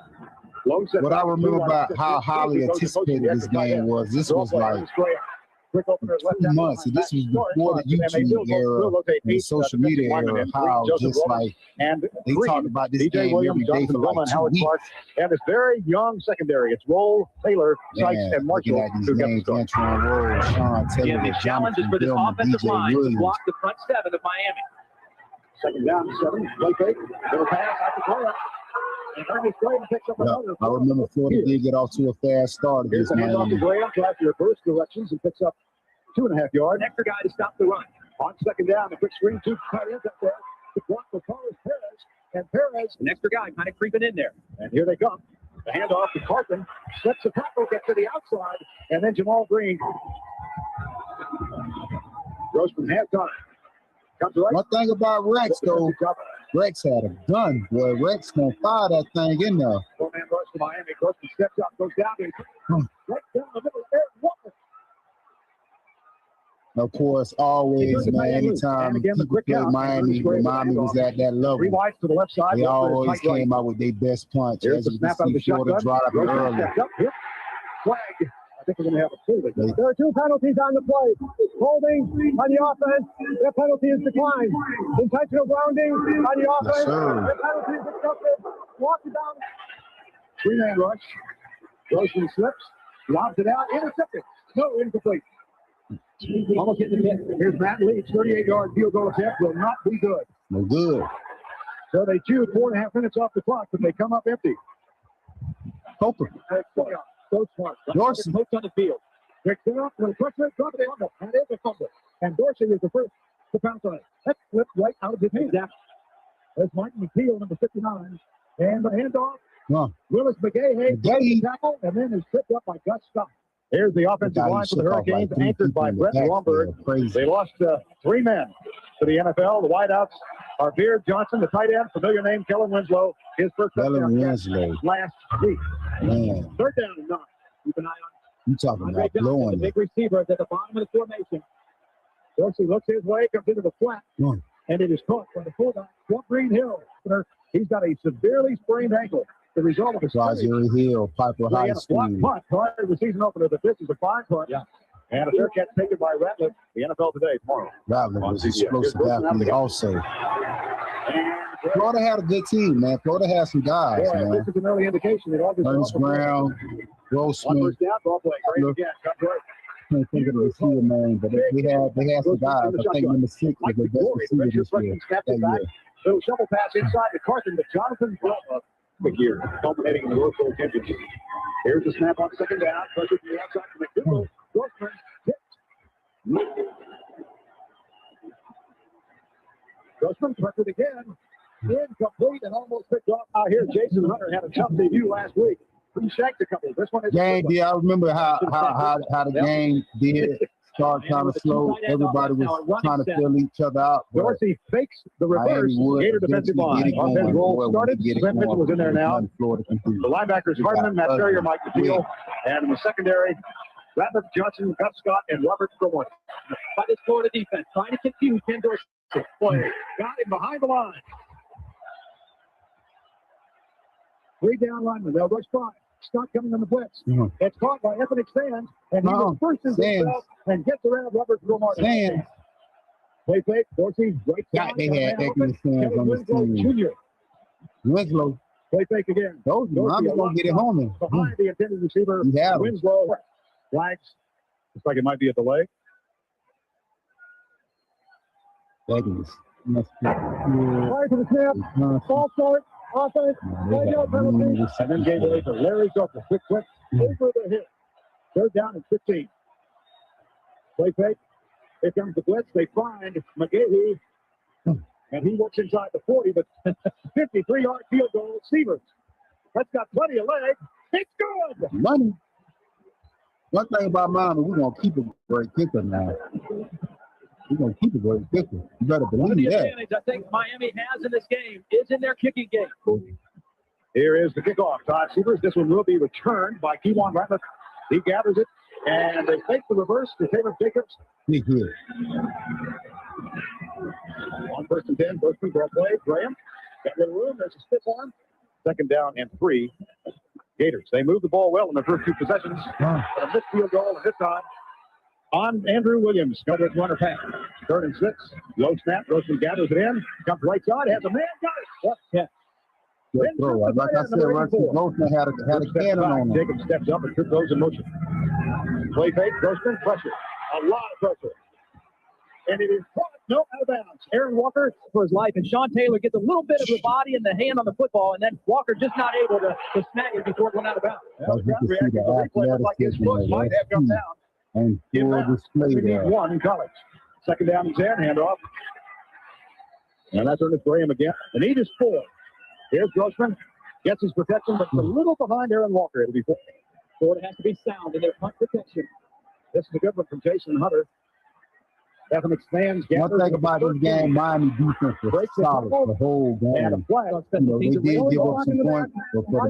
Speaker 2: What I remember about how highly anticipated this game was, this was like
Speaker 4: Quick opener, left
Speaker 2: 2 months. And this was before the YouTube era, the social media era, how just like they talked about this game every day for like 2 weeks.
Speaker 4: And it's very young secondary. It's Roll, Taylor, Sykes, and Marshall.
Speaker 2: These names, Antron Roll, Sean Taylor,
Speaker 10: The challenges for this offensive line to block the front seven of Miami.
Speaker 4: Second down, 7. Play fake. Little pass out the corner. And Ernie Graham picks up another.
Speaker 2: I remember Florida did get off to a fast start
Speaker 4: Here's
Speaker 2: against
Speaker 4: the handoff to
Speaker 2: Miami.
Speaker 4: Graham, tries to reverse directions and picks up 2.5 yards.
Speaker 10: Extra guy to stop the run.
Speaker 4: On second down, a quick screen, 2 tight ends up there. The block for Carlos Perez. And Perez,
Speaker 10: An extra guy kind of creeping in there.
Speaker 4: and here they come. The handoff to Carson. Slips the tackle, gets to the outside. And then Jamal Green goes from halftime. Comes right.
Speaker 2: One thing about Rex, though, Rex had a gun. Boy, Rex gonna fire that thing in there.
Speaker 4: 4-man rush to Miami. Carson steps up, goes down. Right down the middle. Aaron Walker.
Speaker 2: Of course, always, man, anytime people play Miami, when Miami was at that level,
Speaker 4: 3 wides to the left side.
Speaker 2: they always came out with their best punch.
Speaker 4: Here's
Speaker 2: As
Speaker 4: the
Speaker 2: you can
Speaker 4: snap out of the
Speaker 2: see, Florida
Speaker 4: shotgun.
Speaker 2: driving early.
Speaker 4: Flag. I think we're going to have a play. There are 2 penalties on the play. Holding on the offense. Their penalty is declined. Intentional grounding on the offense. Their penalty is accepted. Walks it down. 3-man rush. Grossman slips. Lobs it out. Intercepted. No, incomplete. Almost hit the net. Here's Matt Leach. 38-yard field goal attempt will not be good.
Speaker 2: No good.
Speaker 4: So they chew 4.5 minutes off the clock, but they come up empty.
Speaker 2: Hopper.
Speaker 4: So smart.
Speaker 2: Dorsey.
Speaker 4: Hooks on the field. Picks it up. When Crutchman drops it on the that is a fumble. And Dorsey is the first to pounce on it. That's flipped right out of his hands. There's Mike McPeel, number 59. And the handoff. Willis McGahey tackle, and then is tripped up by Gus Scott. Here's the offensive line for the Hurricanes, anchored by Brett Romberg. They lost 3 men to the NFL. The wideouts are Beard Johnson, the tight end, familiar name, Kellen Winslow. His first touchdown last week.
Speaker 2: Man.
Speaker 4: 3rd down and 9. Keep an eye on
Speaker 2: You talking
Speaker 4: Andre
Speaker 2: about
Speaker 4: Johnson,
Speaker 2: blowing
Speaker 4: the
Speaker 2: it.
Speaker 4: big receiver at the bottom of the formation. Dorsey looks his way, comes into the flat, and it is caught by the fullback, Green Hill. He's got a severely sprained ankle. The result of his
Speaker 2: Rosary Hill, Piper High School.
Speaker 4: punt prior to the season opener, but this is a fine punt. And a fair catch taken by Ratliff. The NFL today, tomorrow.
Speaker 2: Ratliff was explosive athlete also. Florida had a good team, man. Florida had some guys, man.
Speaker 4: This is an early indication that August
Speaker 2: Ernest Brown, Grossman.
Speaker 4: 1 first down, ball play. Great again. Comes right.
Speaker 2: I can't think of the receiver name, but they had some guys. I think number 6 was the best receiver this year. That year.
Speaker 4: Little shovel pass inside to Carson, but Jonathan big year, culminating in the World Bowl championship. Here's the snap on 2nd down. Pressure from the outside to McDougal. Grossman hit. Grossman pressured again. Incomplete and almost picked off. Out here, Jason Hunter had a tough debut last week. He shanked a couple. This one is
Speaker 2: I remember how the game did start kind of slow. Everybody was trying to fill each other out.
Speaker 4: Dorsey fakes the reverse. Gator defensive line. Offense roll started. Glenn Mitchell was in there now. The linebackers Hardman, Matt Ferrier, Mike McNeil, and in the secondary, Ratliff, Johnson, Gus Scott, and Robert Cromwell.
Speaker 10: By this Florida defense, trying to confuse Ken Dorsey.
Speaker 4: Got him behind the line. 3 down linemen. They'll rush 5. Scott coming on the blitz. It's caught by Ethnic Sands, and he was first in himself and gets around Robert Cromwell. Play fake. Dorsey right side.
Speaker 2: They had Ethnic Sands on this team.
Speaker 4: Jr.
Speaker 2: Winslow.
Speaker 4: Play fake again.
Speaker 2: I'm going to get it home.
Speaker 4: Behind the intended receiver, Winslow. Flags. Looks like it might be a delay.
Speaker 2: Agnes.
Speaker 4: Right to the snap. Ball start. Offense. Penalty. And then game away to Larry Zucker. Quick flip over the hit. 3rd down and 15. Play fake. Here comes the blitz. They find McGahey. And he works inside the 40, but 53-yard field goal. Stevens. That's got plenty of leg. It's good.
Speaker 2: Money. One thing about Miami, we're going to keep a great kicker now. We're going to keep a great kicker. You better
Speaker 10: One of the
Speaker 2: believe that.
Speaker 10: advantage I think Miami has in this game is in their kicking game.
Speaker 4: Here is the kickoff. Todd Severs. This one will be returned by Kewan Ratliff. He gathers it, and they fake the reverse to Taylor Jacobs.
Speaker 2: Big hit.
Speaker 4: 1 first and 10. Grossman, ball play. Graham. Got a little room. There's a stiff arm. 2nd down and 3. Gators. They move the ball well in their first 2 possessions. But a missed field goal at this time. on Andrew Williams. Coverage runner pass. 3rd and 6. Low snap. Grossman gathers it in. Comes right side. Has a man. Got it. What catch?
Speaker 2: Good throw. Like I said, Rusty Grossman had a cannon on him.
Speaker 4: Jacob steps up and trips those in motion. Play fake. Grossman pressure. A lot of pressure. And it is caught. No, out of bounds. Aaron Walker
Speaker 10: For his life, and Sean Taylor gets a little bit of the body and the hand on the football, and then Walker just not able to snag it before it went out of bounds.
Speaker 2: Well, you can see the athleticism
Speaker 4: might have come down.
Speaker 2: and full display there.
Speaker 4: One in college. 2nd down and 10. Handoff. And that's Ernest Graham again. The need is 4. Here's Grossman. Gets his protection, but a little behind Aaron Walker. It'll be 4.
Speaker 10: Florida has to be sound in their punt protection.
Speaker 4: This is a good one from Jason Hunter. Betham expands.
Speaker 2: One thing about this game, Miami defense was solid the whole game.
Speaker 4: And a flag.
Speaker 2: You know, they did give up some points, but for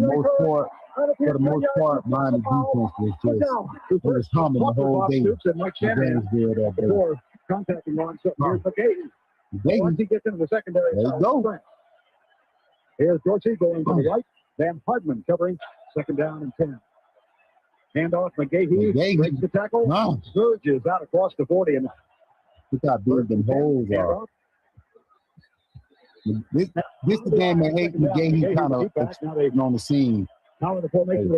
Speaker 2: the most part, Miami defense was humming the whole day.
Speaker 4: Before contacting Ron Sutton. Here's McGahee. Once he gets into the secondary.
Speaker 2: There you go.
Speaker 4: Here's Dorsey going to the right. Van Hardman covering 2nd down and 10. Handoff. McGahee breaks the tackle.
Speaker 2: Wow.
Speaker 4: Surges out across the 40. And
Speaker 2: look how big them holes are. This the game that McGahee kind of exploding on the scene.
Speaker 4: now in the formation.